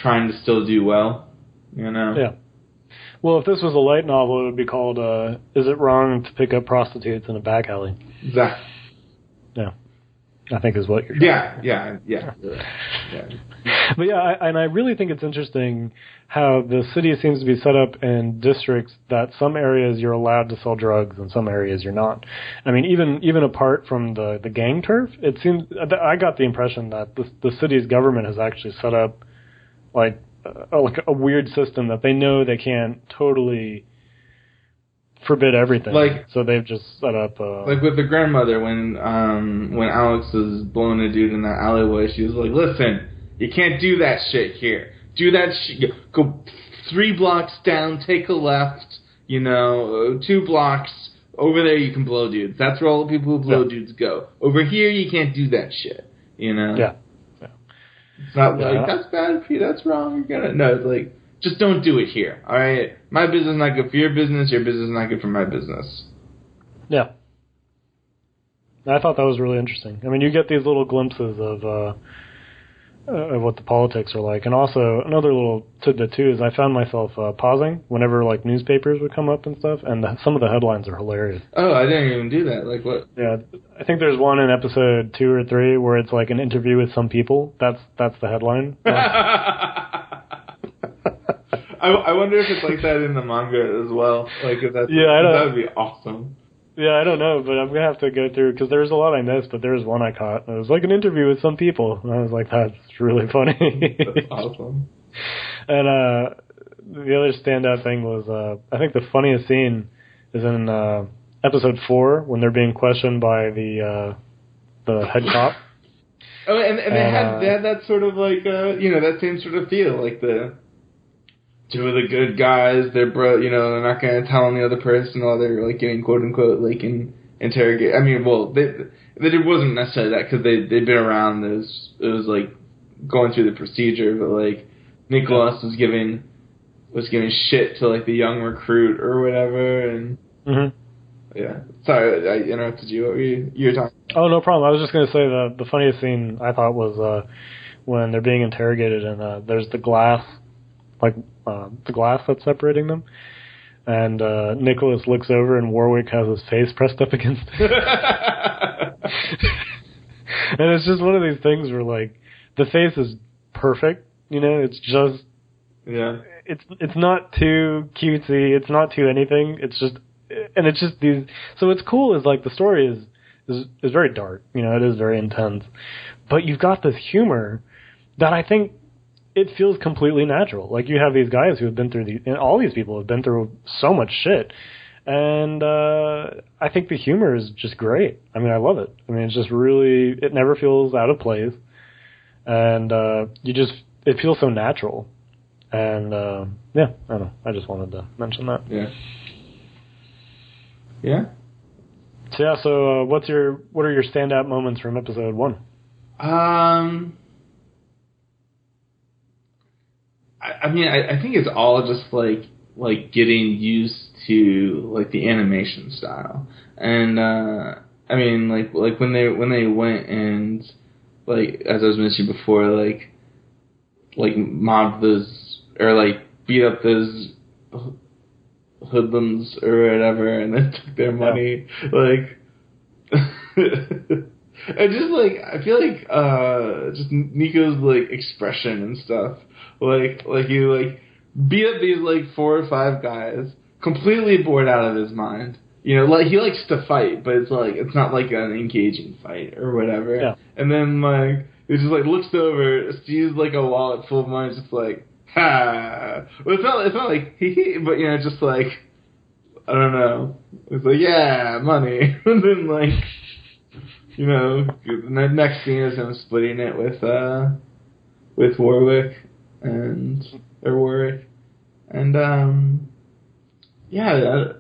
trying to still do well, Yeah. Well, if this was a light novel, it would be called Is It Wrong to Pick Up Prostitutes in a Back Alley? Exactly. Yeah. I think is what you're trying yeah. But yeah, I really think it's interesting how the city seems to be set up in districts that some areas you're allowed to sell drugs and some areas you're not. I mean, even apart from the gang turf, it seems I got the impression that the city's government has actually set up like a weird system that they know they can't totally forbid everything. Like, so they've just set up like with the grandmother when Alex was blowing a dude in that alleyway, she was like, "Listen, you can't do that shit here. Do that shit. Go 3 blocks down, take a left. 2 blocks over there. You can blow dudes. That's where all the people who blow dudes go. Over here, you can't do that shit. Yeah. It's not like that's bad, Pete. That's wrong. No, it's like just don't do it here. All right, my business is not good for your business. Your business is not good for my business. Yeah. I thought that was really interesting. I mean, you get these little glimpses of what the politics are like. And also, another little tidbit, too, is I found myself pausing whenever, like, newspapers would come up and stuff, and some of the headlines are hilarious. Oh, I didn't even do that. Like, what? Yeah, I think there's one in episode 2 or 3 where it's, like, an interview with some people. That's the headline. I wonder if it's like that in the manga as well. Like, if that's, that would be awesome. Yeah, I don't know, but I'm going to have to go through, because there's a lot I missed, but there was one I caught. It was like an interview with some people, and I was like, that's really funny. That's awesome. And the other standout thing was, I think the funniest scene is in episode 4, when they're being questioned by the head cop. Oh, and they had that sort of like, that same sort of feel, like the 2 of the good guys, they're they're not going to tell on the other person while they're like getting quote unquote like interrogated. I mean, well, it wasn't necessarily that because they'd been around. It was like going through the procedure, but like Nicholas was giving shit to like the young recruit or whatever, and yeah. Sorry, I interrupted you. What were you talking about? Oh, no problem. I was just going to say the funniest scene I thought was when they're being interrogated and there's the glass. Like the glass that's separating them, and Nicholas looks over and Warwick has his face pressed up against it. And it's just one of these things where like the face is perfect, it's just it's not too cutesy, it's not too anything, it's just these. So what's cool is like the story is very dark, it is very intense, but you've got this humor that I think it feels completely natural. Like, you have these guys who have been through and all these people have been through so much shit. And I think the humor is just great. I mean, I love it. I mean, it's just really, it never feels out of place. And it feels so natural. And, yeah, I don't know. I just wanted to mention that. Yeah. Yeah? So, what are your standout moments from episode 1? I mean, I think it's all just like getting used to like the animation style. And I mean, like when they went and like, as I was mentioning before, like mobbed those, or like beat up those hoodlums or whatever, and then took their money, like. And just like, I feel like just Nico's like expression and stuff, like you like beat up these like 4 or 5 guys, completely bored out of his mind. You know, like he likes to fight, but it's not like an engaging fight or whatever. Yeah. And then like he just like looks over, sees like a wallet full of money, just like ha. Well, it's not like hee hee, but you know, just like, I don't know. It's like, yeah, money, and then like. You know, the next scene is him splitting it with Warwick, and yeah,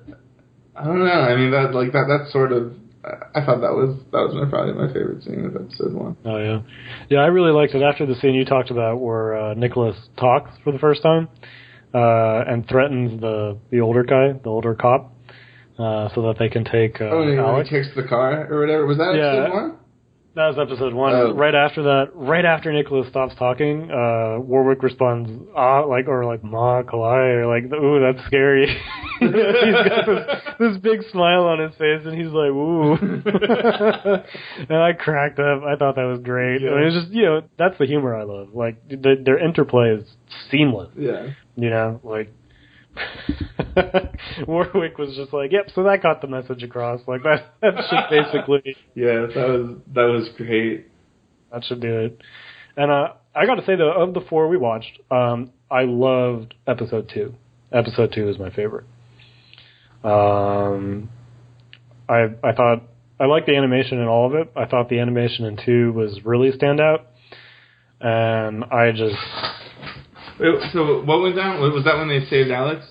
I don't know. I mean, that's sort of. I thought that was probably my favorite scene of episode 1. Oh yeah, I really liked it after the scene you talked about where Nicholas talks for the first time and threatens the older guy, the older cop. So that they can take Alex. He takes the car or whatever. Was that episode 1? That was episode 1. Oh. Right after Nicholas stops talking, Warwick responds, like ma kalai, or like, ooh, that's scary. He's got this big smile on his face, and he's like, ooh. And I cracked up. I thought that was great. Yeah. I mean, it's just, you know, that's the humor I love. Like, their interplay is seamless. Yeah. You know, like, Warwick was just like, yep, so that got the message across. Like that should basically. Yeah, that was great. That should do it. And I got to say though, of the 4 we watched, I loved episode 2. Episode 2 is my favorite. I thought I liked the animation in all of it. I thought the animation in 2 was really standout, and I just. So what went down? Was that when they saved Alex?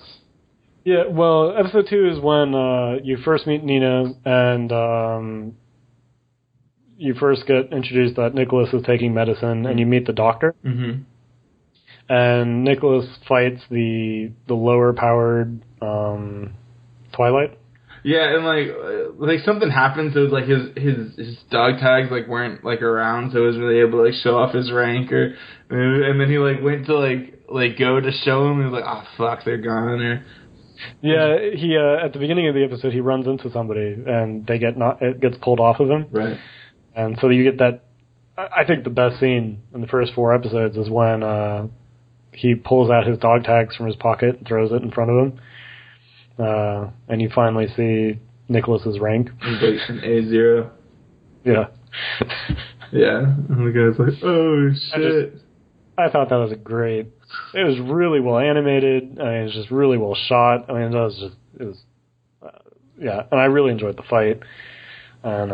Yeah, well, episode 2 is when you first meet Nina, and you first get introduced that Nicholas is taking medicine, and you meet the doctor. Mm-hmm. And Nicholas fights the lower powered Twilight. Yeah, and like something happened, so like his dog tags like weren't like around, so he was really able to like show off his rank, and then he like went to like go to show him, and he was like, oh fuck, they're gone. Or yeah, he at the beginning of the episode he runs into somebody and it gets pulled off of him. Right. And so you get that. I think the best scene in the first 4 episodes is when he pulls out his dog tags from his pocket and throws it in front of him. And you finally see Nicholas's rank. An A0. Yeah. Yeah. And the guy's like, oh shit. I thought that was great. It was really well animated. I mean, it was just really well shot. I mean, yeah. And I really enjoyed the fight. And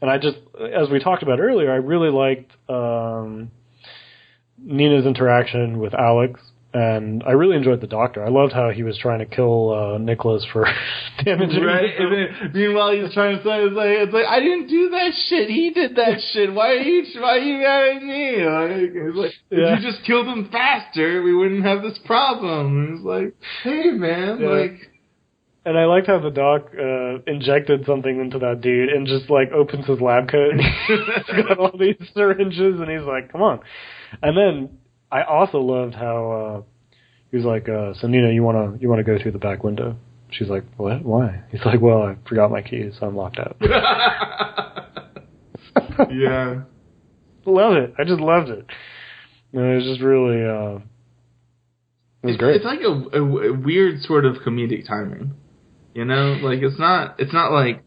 I just, as we talked about earlier, I really liked Nina's interaction with Alex. And I really enjoyed the doctor. I loved how he was trying to kill Nicholas for damaging. Right. And then, meanwhile, he's trying to say, it's like I didn't do that shit. He did that shit. Why are you mad at me? Like, it's like, if you just killed him faster, we wouldn't have this problem. And it's like, hey man, like. And I liked how the doc injected something into that dude and just like opens his lab coat and he's got all these syringes and he's like, come on. And then I also loved how he was like, so Nina, you wanna go through the back window? She's like, what? Why? He's like, well, I forgot my keys, so I'm locked out. Yeah. Love it. I just loved it. And it was just really, it was great. It's like a weird sort of comedic timing. You know? Like, it's not like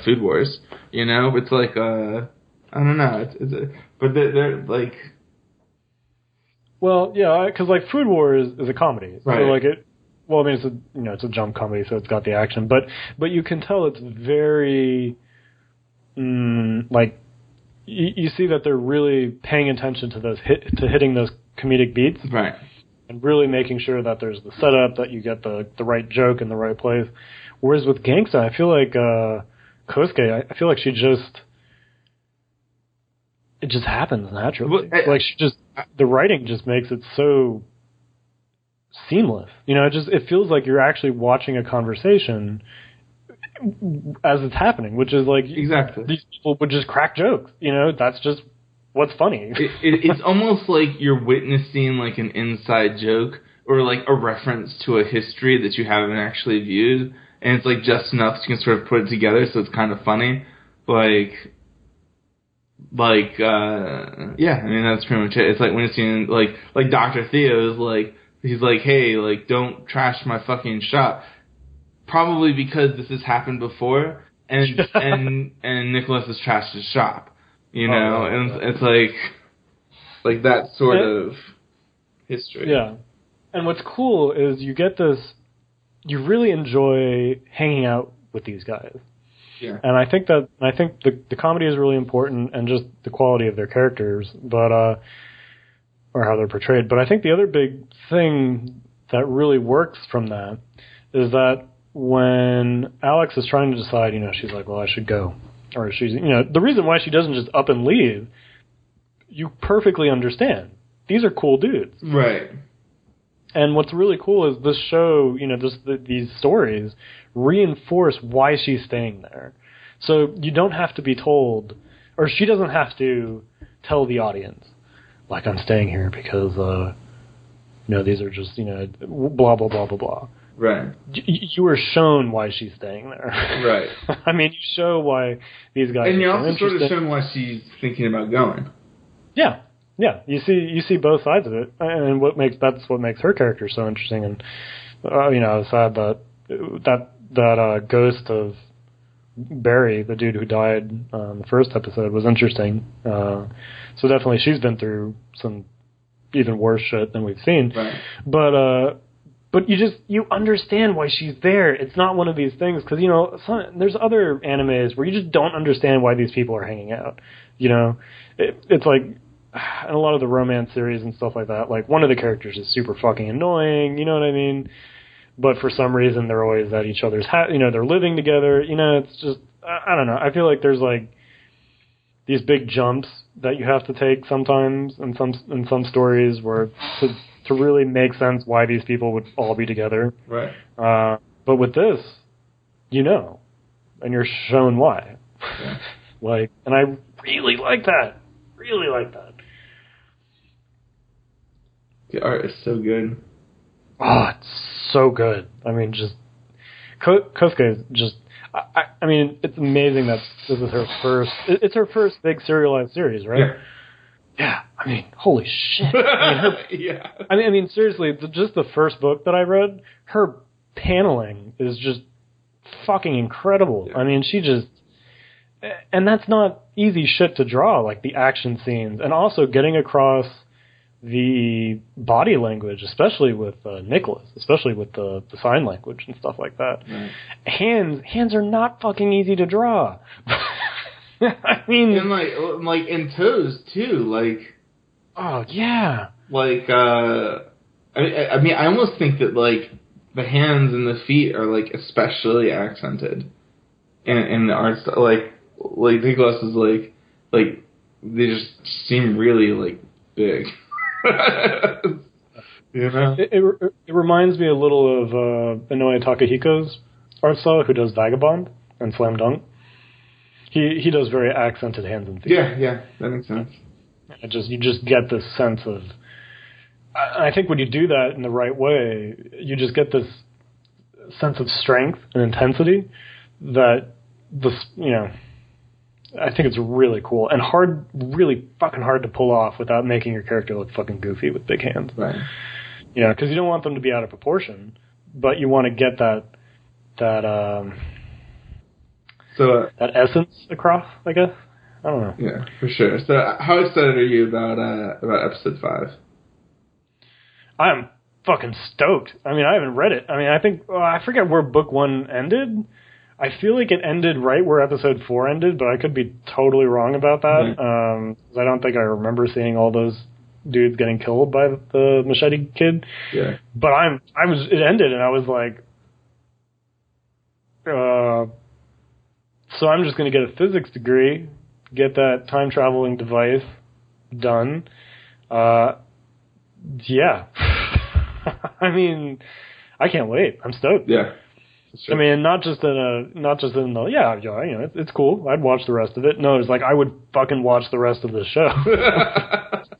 Food Wars, you know? It's like, I don't know. But they're like... Well, yeah, because like Food Wars is a comedy, right. So like it. Well, I mean, it's a jump comedy, so it's got the action, but you can tell it's very, like, you see that they're really paying attention to hitting those comedic beats, right, and really making sure that there's the setup, that you get the right joke in the right place. Whereas with Gangsta, I feel like Kosuke, I feel like it just happens naturally. Well, like the writing just makes it so seamless. It feels like you're actually watching a conversation as it's happening, which is like exactly these people would just crack jokes. That's just what's funny. It's almost like you're witnessing like an inside joke or like a reference to a history that you haven't actually viewed, and it's like just enough so you can sort of put it together, so it's kind of funny. Yeah, I mean that's pretty much it. It's like when you're seeing like Dr. Theo is like, he's like, hey, like don't trash my fucking shop, probably because this has happened before, and Nicholas has trashed his shop. And it's like that sort of history. Yeah. And what's cool is you get this, you really enjoy hanging out with these guys. Yeah. And I think the comedy is really important, and just the quality of their characters, or how they're portrayed. But I think the other big thing that really works from that is that when Alex is trying to decide, she's like, well, I should go. Or she's, the reason why she doesn't just up and leave, you perfectly understand. These are cool dudes. Right. And what's really cool is this show, these stories reinforce why she's staying there. So you don't have to be told, or she doesn't have to tell the audience, like, I'm staying here because, these are just, blah, blah, blah, blah, blah. Right. You are shown why she's staying there. Right. I mean, you show why these guys. And you're are also sort of shown why she's thinking about going. Yeah, yeah. You see both sides of it, and that's what makes her character so interesting. And I was sad that ghost of Barry, the dude who died in the first episode, was interesting. So definitely, she's been through some even worse shit than we've seen. Right. But you understand why she's there. It's not one of these things, because, there's other animes where you just don't understand why these people are hanging out. It's like, in a lot of the romance series and stuff like that, like, one of the characters is super fucking annoying, you know what I mean? But for some reason, they're always at each other's they're living together. It's just, I don't know. I feel like there's, like, these big jumps that you have to take sometimes in some stories where to really make sense why these people would all be together. Right. But with this, and you're shown why. Yeah. And I really like that. Really like that. The art is so good. Oh, it's so good. I mean, just Kosuke is just. I mean, it's amazing that this is her first. It's her first big serialized series, right? Yeah. Yeah, I mean, holy shit. Yeah. I mean, seriously, just the first book that I read, her paneling is just fucking incredible. Yeah. I mean, and that's not easy shit to draw, like the action scenes, and also getting across the body language, especially with Nicholas, especially with the sign language and stuff like that. Right. Hands are not fucking easy to draw. I mean, and like in toes too, like. Oh yeah. Like I mean, I almost think that like the hands and the feet are like especially accented, in the art style. Like Nicholas is like they just seem really like big. It reminds me a little of Inoue Takahiko's art style, who does Vagabond and Slam Dunk. He does very accented hands and feet. Yeah, that makes sense. You just get this sense of. I think when you do that in the right way, you just get this sense of strength and intensity that I think it's really cool and really fucking hard to pull off without making your character look fucking goofy with big hands. Right. Because you don't want them to be out of proportion, but you want to get that essence across, I guess. I don't know. Yeah, for sure. So, how excited are you about episode 5? I'm fucking stoked. I mean, I haven't read it. I mean, I forget where book 1 ended. I feel like it ended right where episode 4 ended, but I could be totally wrong about that. Mm-hmm. I don't think I remember seeing all those dudes getting killed by the machete kid. Yeah. But it ended, and I was like, so I'm just going to get a physics degree, get that time traveling device done. Yeah. I mean, I can't wait. I'm stoked. Yeah. I mean, not just in the it's cool. I'd watch the rest of it. No, it's like I would fucking watch the rest of the show.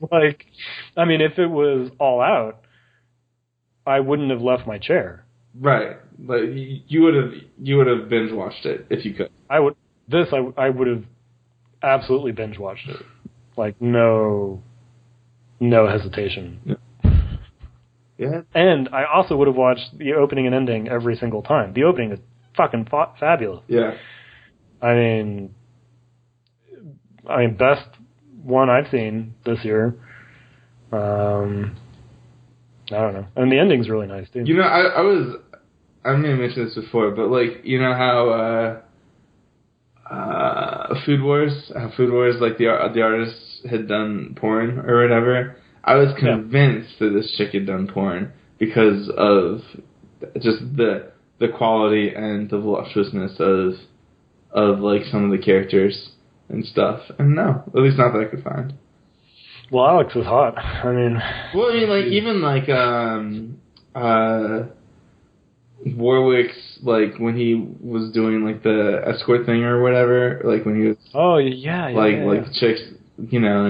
Like, I mean, if it was all out, I wouldn't have left my chair. Right. Like you would have binge watched it if you could. I would have absolutely binge watched it. Like no hesitation. Yeah. Yeah. And I also would have watched the opening and ending every single time. The opening is fucking fabulous. Yeah. I mean, best one I've seen this year. I don't know. And the ending's really nice, too. You know, I may have mentioned this before, but, like, you know how Food Wars, like, the artists had done porn or whatever? I was convinced that this chick had done porn because of just the quality and the voluptuousness of like some of the characters and stuff. And no, at least not that I could find. Well, Alex was hot. I mean, like even like Warwick's, like when he was doing like the escort thing or whatever, like when he was like the chicks, you know,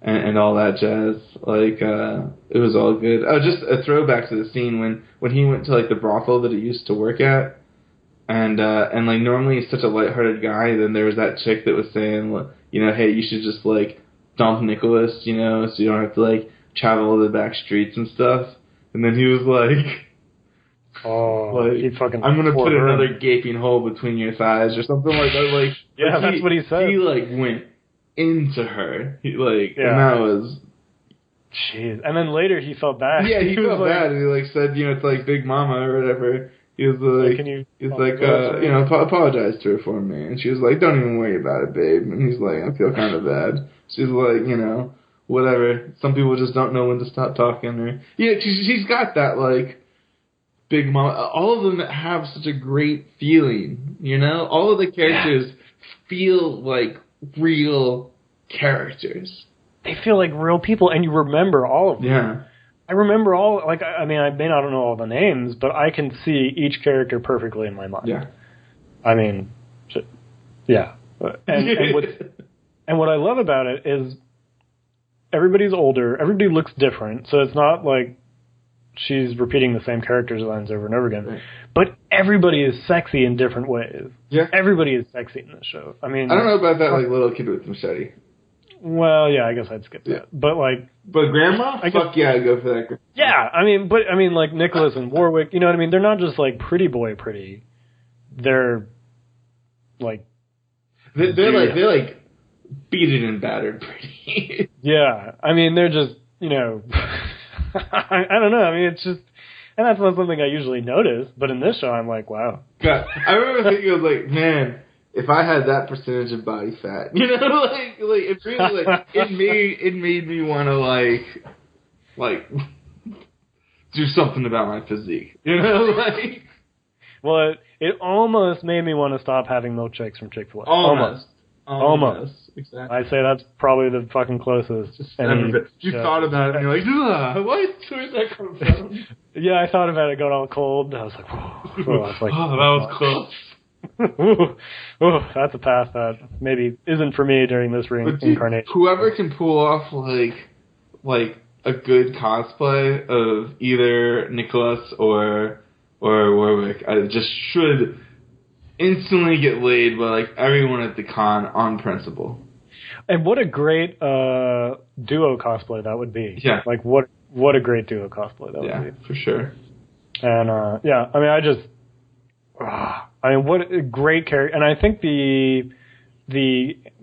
and all that jazz. Like, it was all good. Oh, just a throwback to the scene when he went to, like, the brothel that he used to work at. And like, normally he's such a lighthearted guy. Then there was that chick that was saying, you know, hey, you should just, like, dump Nicholas, you know, so you don't have to, like, travel the back streets and stuff. And then he was like... he fucking... I'm gonna put another gaping hole between your thighs or something like that. Like, yeah, that's what he said. He, like, went into her. And that was... Jeez. And then later he felt bad. Yeah, he felt bad, and he, like, said, you know, it's like Big Mama or whatever. He was like, you know, apologize to her for me. And she was like, don't even worry about it, babe. And he's like, I feel kind of bad. She's like, you know, whatever. Some people just don't know when to stop talking. Or yeah, she's got that, like, Big Mama. All of them have such a great feeling, you know? All of the characters feel like real characters. They feel like real people, and you remember all of them. Yeah. I remember all, like, I mean, I don't know all the names, but I can see each character perfectly in my mind. Yeah. I mean, yeah. And what I love about it is everybody's older, everybody looks different, so it's not like she's repeating the same character designs over and over again. Right. But everybody is sexy in different ways. Yeah. Everybody is sexy in this show. I mean, I don't know about that, like, little kid with the machete. Well, yeah, I guess I'd skip that. But, like... But Grandma? Fuck yeah, I'd go for that. Yeah, I mean, like, Nicholas and Warwick, you know what I mean? They're not just, like, pretty boy pretty. They're, like... They're like, beaten and battered pretty. Yeah, I mean, they're just, you know... I don't know, I mean, it's just... And that's not something I usually notice, but in this show, I'm like, wow. God, I remember thinking, I was like, man... If I had that percentage of body fat, you know, like it really, like, it made me want to like do something about my physique, you know, like. Well, it almost made me want to stop having milkshakes from Chick-fil-A. Almost. Exactly. I'd say that's probably the fucking closest. You thought about it and you're like, where'd that come from? Yeah, I thought about it going all cold. I was like, whoa. I was like, that was close. Ooh, that's a path that maybe isn't for me during this reincarnation. Whoever can pull off like a good cosplay of either Nicholas or Warwick, I just should instantly get laid by like everyone at the con on principle. And what a great duo cosplay that would be. Yeah. Like what a great duo cosplay that would be. Yeah, for sure. And I mean, what a great character. And I think the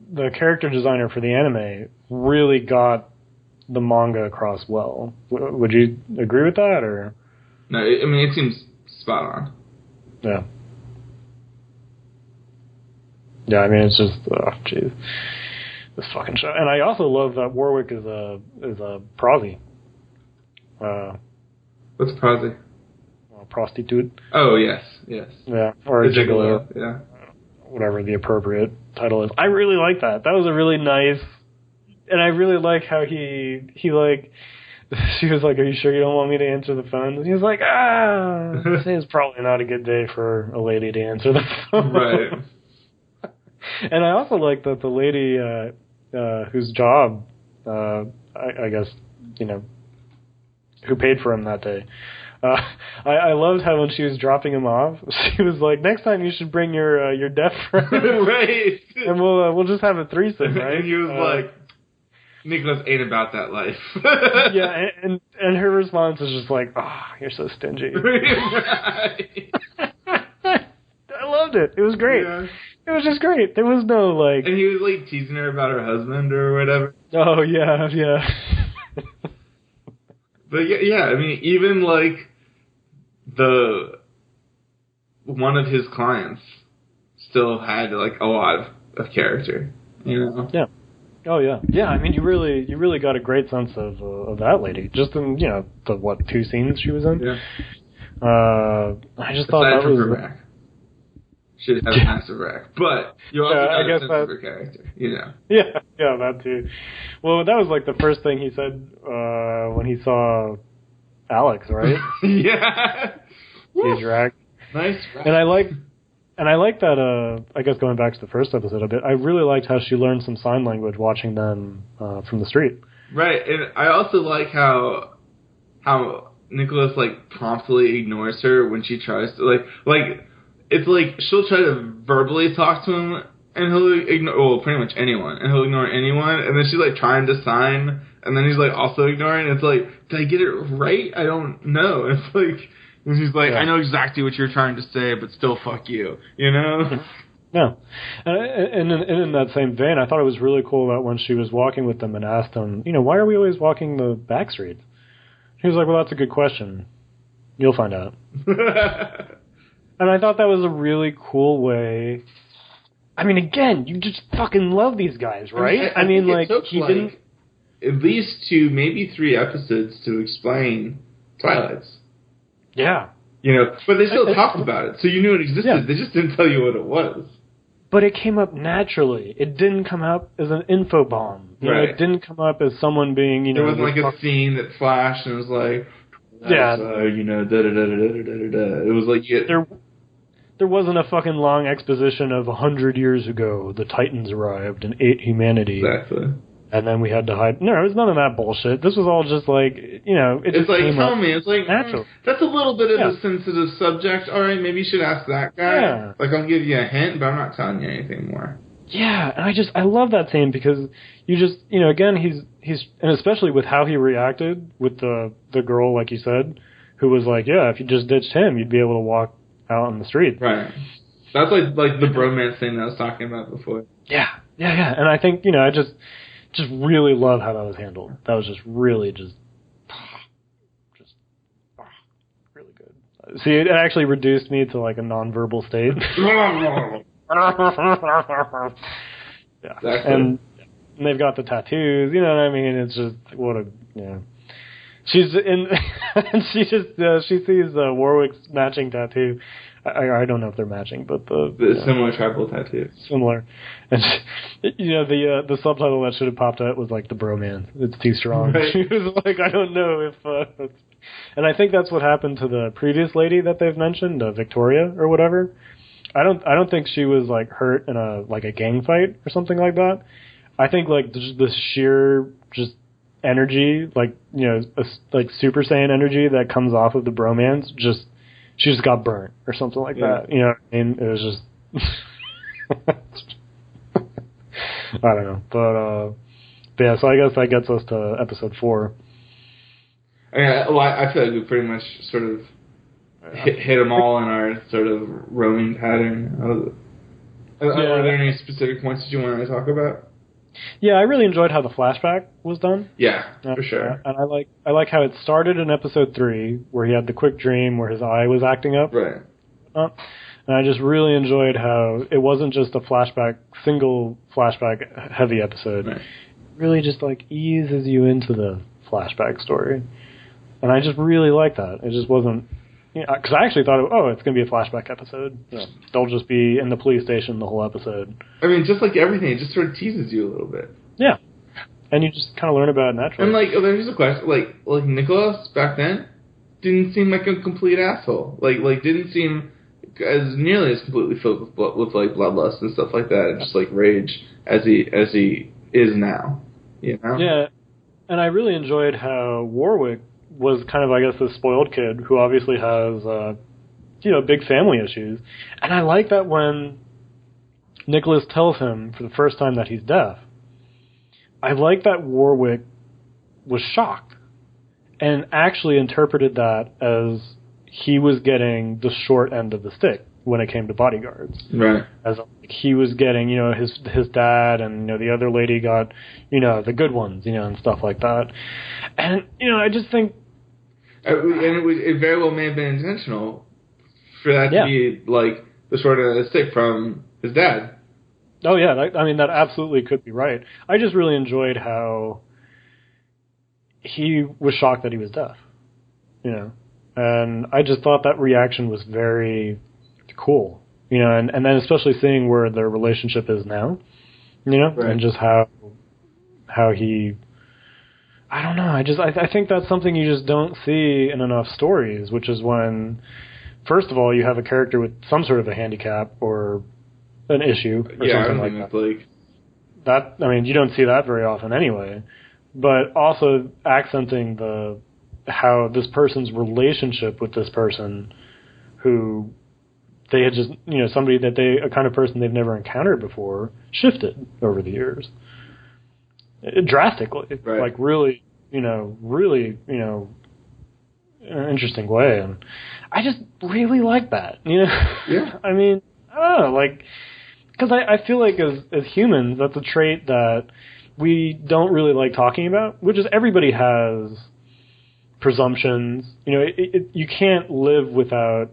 character designer for the anime really got the manga across well. Would you agree with that, or? No, I mean, it seems spot on. Yeah. Yeah, I mean, it's just, jeez. This fucking show. And I also love that Warwick is a prosy. What's prosy? Prostitute. Oh, yes. Yeah, or a gigolo. Yeah. Whatever the appropriate title is. I really like that. That was a really nice, and I really like how he like, she was like, "Are you sure you don't want me to answer the phone?" And he was like, today's probably not a good day for a lady to answer the phone. Right. And I also like that the lady whose job, I guess, who paid for him that day. I loved how when she was dropping him off, she was like, "Next time you should bring your deaf friend, Right? And we'll just have a threesome, right?" And he was like, "Nicholas ain't about that life." Yeah, and her response is just like, "Oh, you're so stingy." Right. I loved it. It was great. Yeah. It was just great. There was no like. And he was like teasing her about her husband or whatever. Oh yeah. But yeah, I mean, even like one of his clients still had like a lot of character, Yeah. Oh yeah. I mean, you really got a great sense of that lady just in the 2 scenes she was in. Yeah. I just thought that was her rack. She has a massive rack, but you also got a sense of her character, Yeah, that too. Well, that was like the first thing he said when he saw Alex, right? Yeah. His rack. Nice rack. And I like that. I guess going back to the first episode a bit, I really liked how she learned some sign language watching them from the street. Right, and I also like how Nicholas like promptly ignores her when she tries to like. It's like she'll try to verbally talk to him, and he'll ignore, pretty much anyone, and he'll ignore anyone, and then she's like trying to sign, and then he's like also ignoring. It's like, did I get it right? I don't know. It's like, and she's like, I know exactly what you're trying to say, but still, fuck you, No. And in that same vein, I thought it was really cool that when she was walking with them and asked him, why are we always walking the back streets? He was like, well, that's a good question. You'll find out. And I thought that was a really cool way. I mean, again, you just fucking love these guys, right? I mean like, he didn't... at least 2, maybe 3 episodes to explain Twilight's. Yeah. But they still talked about it, so you knew it existed. Yeah. They just didn't tell you what it was. But it came up naturally. It didn't come up as an info bomb. Right. It didn't come up as someone being, There wasn't like a scene that flashed and it was like, da-da-da-da-da-da-da. It was like... There wasn't a fucking long exposition of 100 years ago, the Titans arrived and ate humanity. Exactly. And then we had to hide. No, it was none of that bullshit. This was all just like, it just like, came tell up me, it's like, natural. That's a little bit of a sensitive subject. All right, maybe you should ask that guy. Yeah. Like, I'll give you a hint, but I'm not telling you anything more. Yeah, and I love that scene because you just, again, he's, and especially with how he reacted with the girl, like you said, who was like, yeah, if you just ditched him, you'd be able to walk out on the street. Right. That's like the bromance thing that I was talking about before. Yeah. And I think, I just really love how that was handled. That was just really really good. See, it actually reduced me to like a nonverbal state. Yeah. Exactly. And they've got the tattoos, you know what I mean? It's just, what a, She's in, and she sees Warwick's matching tattoo. I don't know if they're matching, but the similar tribal tattoo. Similar, and the subtitle that should have popped out was like the bromance. It's too strong. Right. She was like, I don't know if, and I think that's what happened to the previous lady that they've mentioned, Victoria or whatever. I don't think she was like hurt in a gang fight or something like that. I think like the sheer just energy, like like Super Saiyan energy that comes off of the bromance, she just got burnt or something like that. And it was just I don't know, but yeah. So I guess that gets us to episode 4. I feel like we pretty much sort of hit them all in our sort of roaming pattern. Are there any specific points that you want to talk about? Yeah, I really enjoyed how the flashback was done. Yeah, for sure. And I like how it started in episode 3, where he had the quick dream where his eye was acting up. Right. And I just really enjoyed how it wasn't just a single flashback heavy episode. Right. It really just like eases you into the flashback story. And I just really like that. It just wasn't, because I actually thought, it's going to be a flashback episode. They'll just be in the police station the whole episode. I mean, just like everything, it just sort of teases you a little bit. Yeah. And you just kind of learn about it naturally. And, like, there's a question, like Nicholas back then didn't seem like a complete asshole. Like didn't seem as nearly as completely filled with like bloodlust and stuff like that, and just like rage as he is now. You know? Yeah, and I really enjoyed how Warwick was kind of, I guess, this spoiled kid who obviously has, big family issues. And I like that when Nicholas tells him for the first time that he's deaf, I like that Warwick was shocked and actually interpreted that as he was getting the short end of the stick when it came to bodyguards. Right. As he was getting, his dad and, the other lady got, the good ones, and stuff like that. And, I just think... it very well may have been intentional for that to be, like, the short end of the stick from his dad. Oh, yeah. That absolutely could be right. I just really enjoyed how he was shocked that he was deaf, And I just thought that reaction was very cool, and then especially seeing where their relationship is now, right. And just how he, I don't know, I think that's something you just don't see in enough stories, which is when, first of all, you have a character with some sort of a handicap or an issue or something like that. You don't see that very often anyway, but also accenting how this person's relationship with this person who they had just, somebody that a kind of person they've never encountered before, shifted over the years. Drastically. Right. Like really, in an interesting way. And I just really like that, Yeah. I don't know, because I feel like as humans, that's a trait that we don't really like talking about, which is everybody has presumptions. You can't live without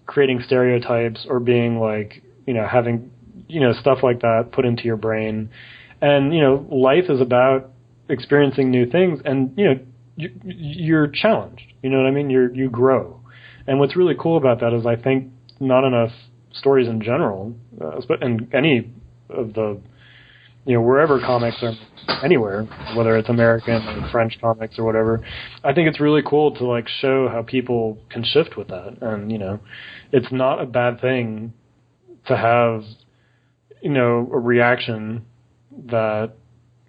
creating stereotypes or being like, having, stuff like that put into your brain. And, life is about experiencing new things, and, you're challenged. You know what I mean? You grow. And what's really cool about that is I think not enough stories in general, and any of the, wherever comics are, anywhere, whether it's American or French comics or whatever, I think it's really cool to like show how people can shift with that. And, it's not a bad thing to have, a reaction that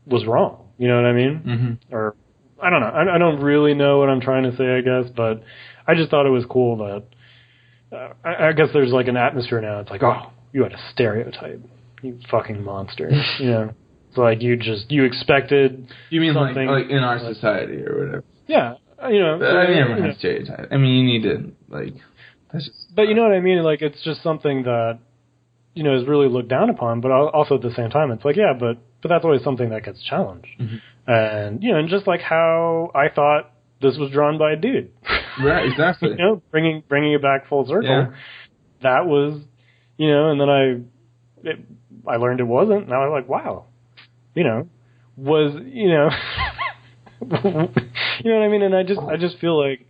was wrong. You know what I mean? Mm-hmm. Or, I don't know. I don't really know what I'm trying to say, I guess, but I just thought it was cool that, I guess there's like an atmosphere now. It's like, oh, you had a stereotype, you fucking monster. It's like you expected. You mean something like in our society or whatever? Yeah, everyone has stereotypes. You need to That's just, but you know what I mean? Like it's just something that is really looked down upon. But also at the same time, it's like but that's always something that gets challenged. Mm-hmm. And and just like how I thought this was drawn by a dude. Right, exactly. Bringing it back full circle. Yeah. That was, and then I learned it wasn't. Now I'm like, wow, was, you know what I mean? And I just feel like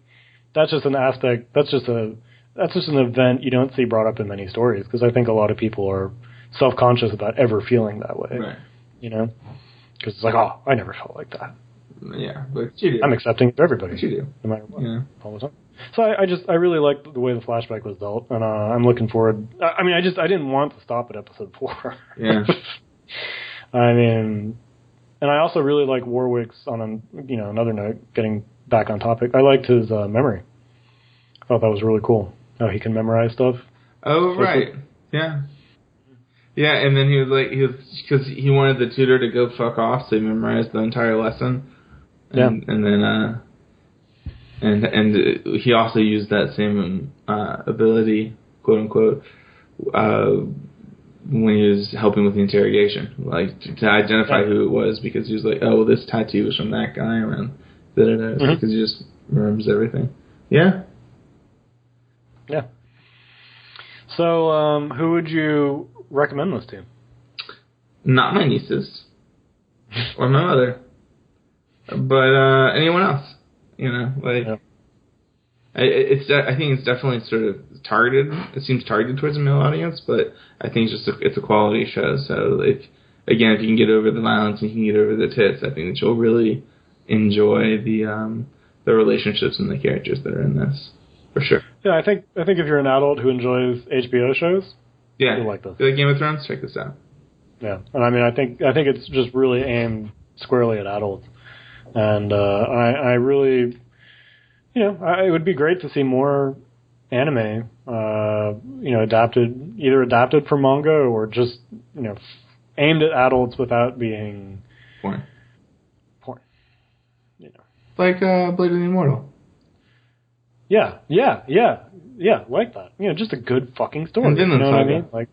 that's just an aspect. That's just an event you don't see brought up in many stories, because I think a lot of people are self-conscious about ever feeling that way. Right. Because it's like, oh, I never felt like that. Yeah, but you do. I'm accepting of everybody. But you do. No matter what. Yeah. All the time. So I really liked the way the flashback was dealt, and I'm looking forward. I didn't want to stop at episode 4. Yeah. and I also really like Warwick's, on another note, getting back on topic, I liked his memory. I thought that was really cool, how he can memorize stuff. Oh, right. Yeah. Yeah, and then he was because he wanted the tutor to go fuck off, so he memorized the entire lesson. And then he also used that same ability, quote unquote, when he was helping with the interrogation, like to identify who it was, because he was like, oh, well, this tattoo was from that guy around because he just remembers everything. Yeah. Yeah. So, who would you recommend this to? Not my nieces or my mother, but anyone else. I think it's definitely sort of targeted. It seems targeted towards a male audience, but I think it's a quality show. So again, if you can get over the violence and you can get over the tits, I think that you'll really enjoy the relationships and the characters that are in this, for sure. Yeah, I think if you're an adult who enjoys HBO shows, you'll like this. If you like Game of Thrones, check this out. Yeah, and I mean, I think it's just really aimed squarely at adults, and I really, it would be great to see more anime, adapted from manga or just, aimed at adults without being porn. Like Blade of the Immortal. Yeah, like that. Just a good fucking story. And Vinland Saga. Saga. What I mean? Like,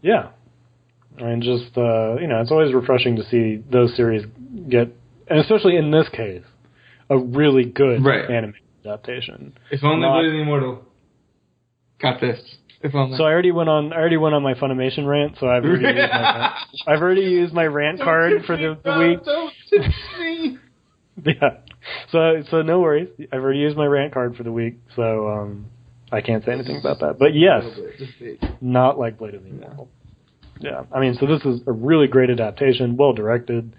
yeah. And just, it's always refreshing to see those series get, and especially in this case, a really good anime adaptation. If only Blade of the Immortal got this. If only. So I already went on my Funimation rant, so I've already used my rant card for the week. Don't teach me. Yeah. So no worries. I've already used my rant card for the week, so I can't say anything about that. But yes, not like Blade of the Immortal. Yeah. I mean, so this is a really great adaptation, well directed,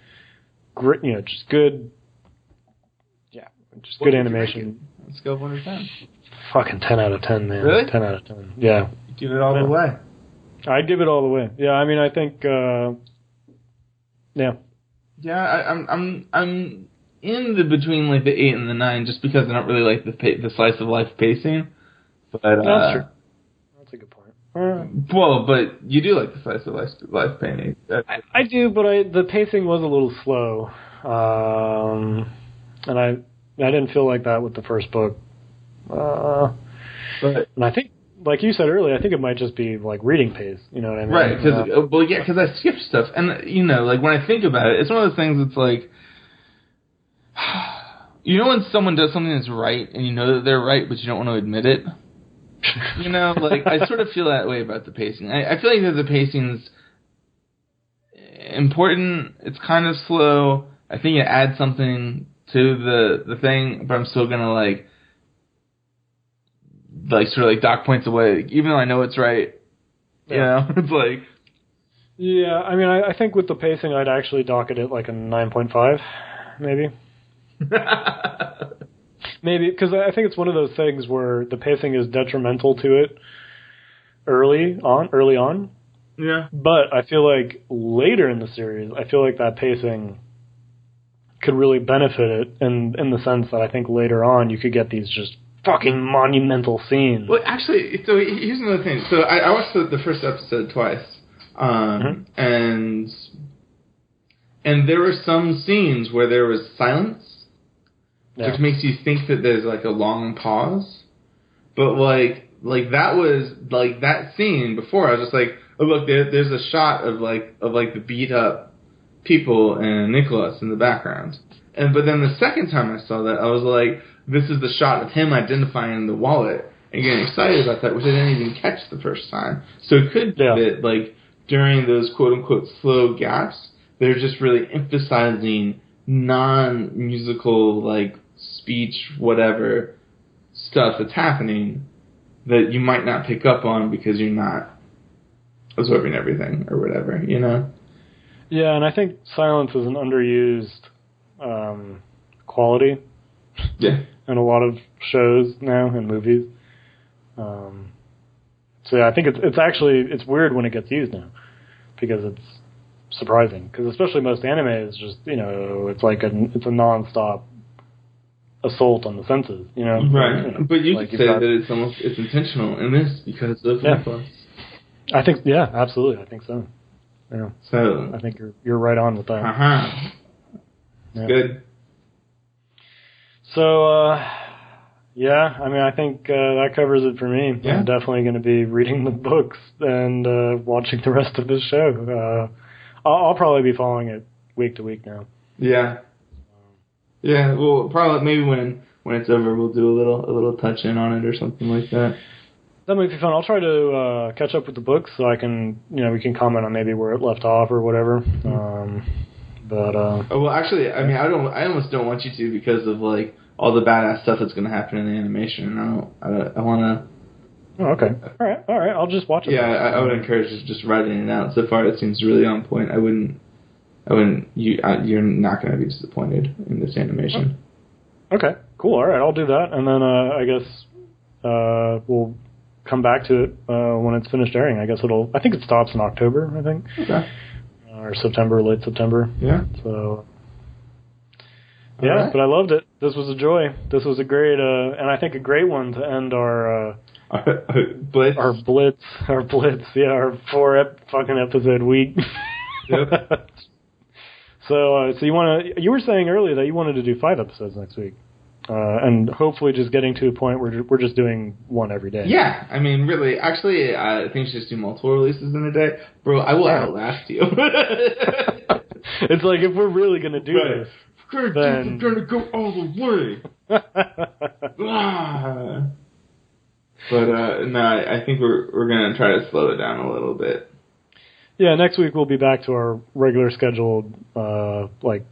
great, just good. Yeah, just good animation. Let's go 1 to 10. Fucking 10 out of 10, man. Really? 10 out of 10. Yeah. Give it all the way. I'd give it all the way. Yeah. I mean, I think. Yeah. Yeah, I'm in the between like the 8 and the 9 just because I don't really like the slice of life pacing. But that's true. That's a good point. Well, but you do like the slice of life painting. I do, but the pacing was a little slow, and I didn't feel like that with the first book. And I think, like you said earlier, I think it might just be like reading pace. You know what I mean? Right? Because I skipped stuff, and like when I think about it, it's one of those things that's like. When someone does something that's right and you know that they're right, but you don't want to admit it? Like, I sort of feel that way about the pacing. I feel like that the pacing's important. It's kind of slow. I think it adds something to the thing, but I'm still going to, like, sort of, like, dock points away. Even though I know it's right. Yeah. It's like... Yeah, I mean, I think with the pacing, I'd actually dock it at, like, a 9.5, maybe. Maybe, because I think it's one of those things where the pacing is detrimental to it early on. Yeah. But I feel like later in the series, I feel like that pacing could really benefit it in the sense that I think later on you could get these just fucking monumental scenes. Well, actually, so here's another thing. So I watched the first episode twice, and there were some scenes where there was silence. Yeah. Which makes you think that there's like a long pause, but like that was like that scene before. I was just like, oh look, there's a shot of the beat up people and Nicholas in the background, but then the second time I saw that, I was like, this is the shot of him identifying the wallet and getting excited about that, which I didn't even catch the first time. So it could be that like during those quote unquote slow gaps, they're just really emphasizing non-musical like speech, whatever stuff that's happening that you might not pick up on because you're not absorbing everything or whatever, Yeah, and I think silence is an underused quality. Yeah. In a lot of shows now and movies. So yeah, I think it's weird when it gets used now because it's surprising. Because especially most anime is just it's like it's a non-stop assault on the senses, Right, but you could say that it's intentional in this because of Nicholas. I think, absolutely, I think so. Yeah. So I think you're right on with that. Yeah. Good. So yeah, I mean, I think that covers it for me. Yeah. I'm definitely going to be reading the books and watching the rest of this show. I'll probably be following it week to week now. Yeah. Yeah, well, probably maybe when it's over, we'll do a little touch in on it or something like that. That might be fun. I'll try to catch up with the books so I can, we can comment on maybe where it left off or whatever. Well, actually, I mean, I almost don't want you to because of like all the badass stuff that's going to happen in the animation. I want to. Oh, okay. All right. I'll just watch it. Yeah, I would encourage just writing it out. So far, it seems really on point. I wouldn't You're not going to be disappointed in this animation. Okay, cool. All right, I'll do that, and then I guess we'll come back to it when it's finished airing. I think it stops in October. I think. Okay. Or September, late September. Yeah. So. Yeah, right. But I loved it. This was a joy. This was a great, and I think a great one to end our Blitz. Our blitz. Yeah, our 4 fucking episode week. Yep. So you were saying earlier that you wanted to do 5 episodes next week, and hopefully just getting to a point where we're just doing one every day. Yeah, I mean, really, actually, I think you should just do multiple releases in a day, bro. I will outlast you. It's like if we're really gonna do this. Then we're gonna go all the way. But no, I think we're gonna try to slow it down a little bit. Yeah, next week we'll be back to our regular scheduled, like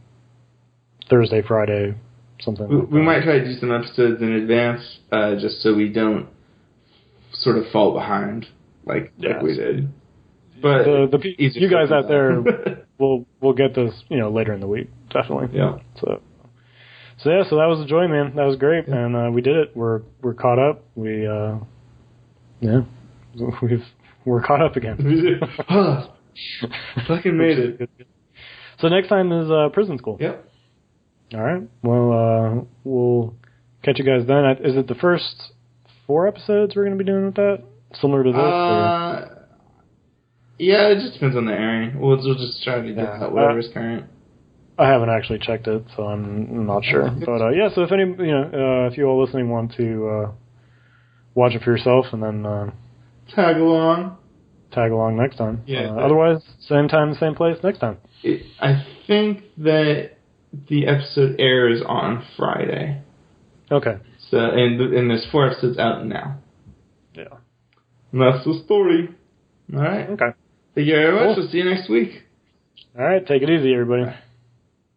Thursday, Friday, something. We might try to do some episodes in advance, just so we don't sort of fall behind like we did. But you guys out there we'll get this, later in the week, definitely. Yeah. So that was a joy, man. That was great, and we did it. We're caught up. We're caught up again. Fucking made it. So next time is prison school. Yep. All right. Well, we'll catch you guys then. Is it the first 4 episodes we're going to be doing with that? Similar to this? Yeah, it just depends on the airing. We'll just try to get whatever's current. I haven't actually checked it, so I'm not sure. But so if if you all listening want to watch it for yourself and then tag along next time. Yeah. Otherwise, same time, same place next time. I think that the episode airs on Friday. Okay. So and there's 4 episodes out now. Yeah. And that's the story. All right. Okay. Thank you very much. We'll see you next week. All right. Take it easy, everybody.